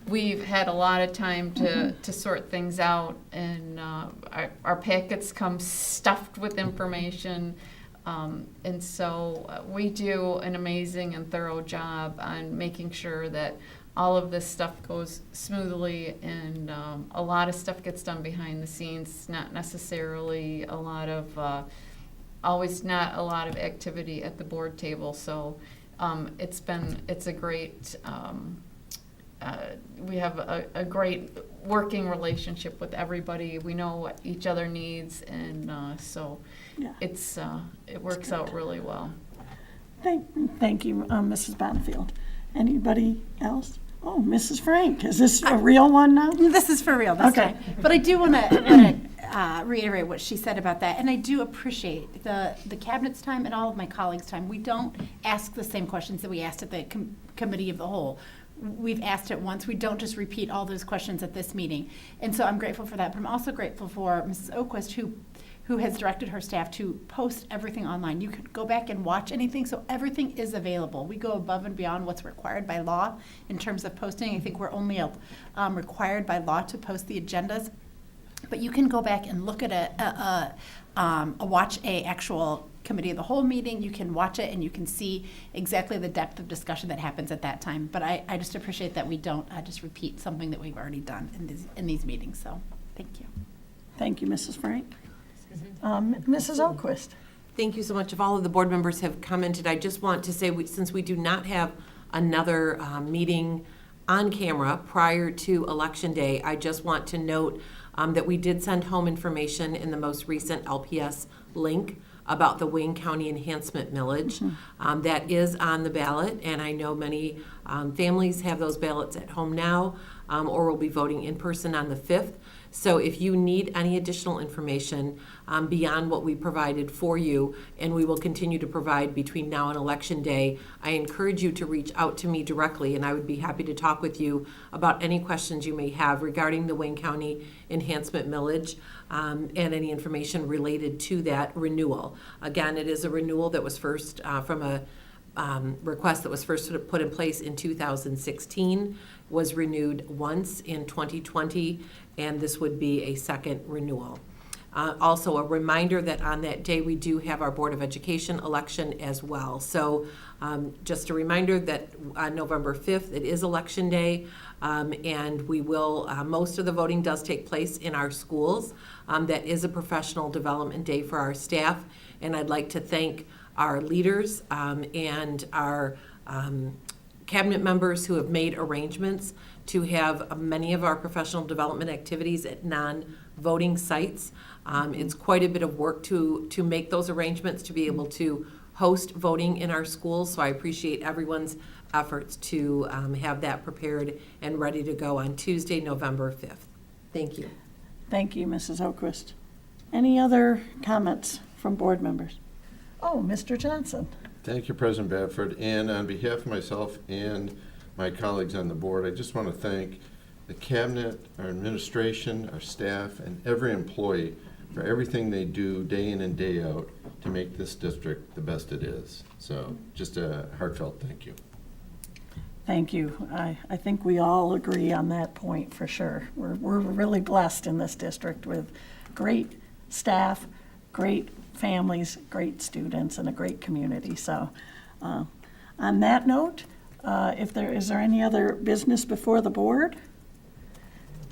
we've had a lot of time to sort things out, and our packets come stuffed with information. And so we do an amazing and thorough job on making sure that all of this stuff goes smoothly, and a lot of stuff gets done behind the scenes, not necessarily a lot of, always not a lot of activity at the board table. So it's a great, we have a great working relationship with everybody. We know what each other needs, and so Yeah. it works out really well. Thank you, Mrs. Bonnefield. Anybody else? Oh, Mrs. Frank, is this a real one now? This is for real this time. But I do want to reiterate what she said about that, and I do appreciate the cabinet's time and all of my colleagues' time. We don't ask the same questions that we asked at the committee of the whole. We've asked it once. We don't just repeat all those questions at this meeting. And so I'm grateful for that, but I'm also grateful for Mrs. Oquist, who has directed her staff to post everything online. You could go back and watch anything, so everything is available. We go above and beyond what's required by law in terms of posting. I think we're only required by law to post the agendas, but you can go back and look at watch a actual committee of the whole meeting. You can watch it and you can see exactly the depth of discussion that happens at that time. But I just appreciate that we don't just repeat something that we've already done in these meetings. So thank you. Thank you, Mrs. Frank. Mrs. Oquist. Thank you so much. If all of the board members have commented, I just want to say, since we do not have another meeting on camera prior to Election Day, I just want to note that we did send home information in the most recent LPS link about the Wayne County Enhancement Millage. That is on the ballot, and I know many families have those ballots at home now, or will be voting in person on the 5th. So if you need any additional information beyond what we provided for you, and we will continue to provide between now and Election Day, I encourage you to reach out to me directly, and I would be happy to talk with you about any questions you may have regarding the Wayne County Enhancement Millage and any information related to that renewal. Again, it is a renewal that was first from a request that was first put in place in 2016, was renewed once in 2020, and this would be a second renewal. Also, a reminder that on that day we do have our Board of Education election as well. So just a reminder that on November 5th, it is Election Day, and we will, most of the voting does take place in our schools. That is a professional development day for our staff, and I'd like to thank our leaders and our cabinet members who have made arrangements to have many of our professional development activities at non-voting sites. It's quite a bit of work to make those arrangements to be able to host voting in our schools, so I appreciate everyone's efforts to have that prepared and ready to go on Tuesday, November 5th. Thank you. Thank you, Mrs. Oquist. Any other comments from board members? Oh, Mr. Johnson. Thank you, President Bradford. And on behalf of myself and my colleagues on the board, I just want to thank the cabinet, our administration, our staff, and every employee for everything they do day in and day out to make this district the best it is. So just a heartfelt thank you. Thank you. I think we all agree on that point for sure. We're really blessed in this district with great staff, great families, great students, and a great community. So on that note, is there any other business before the board?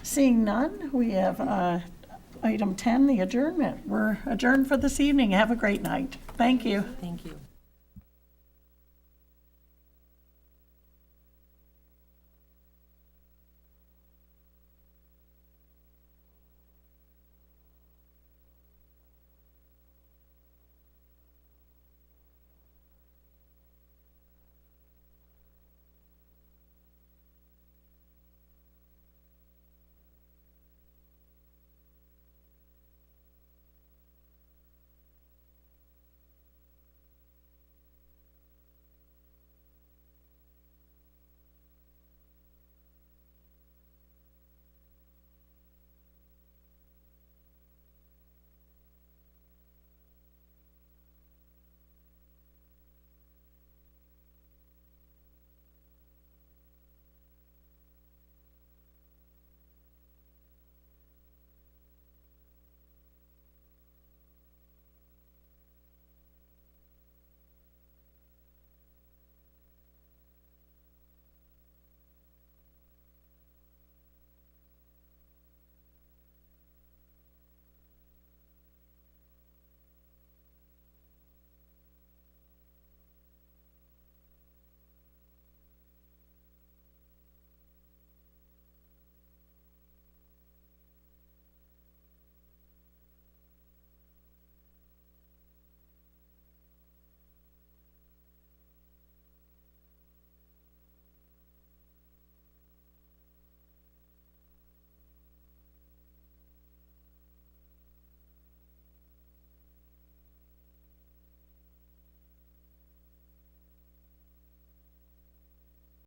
Seeing none, we have item 10, the adjournment. We're adjourned for this evening. Have a great night. Thank you. Thank you.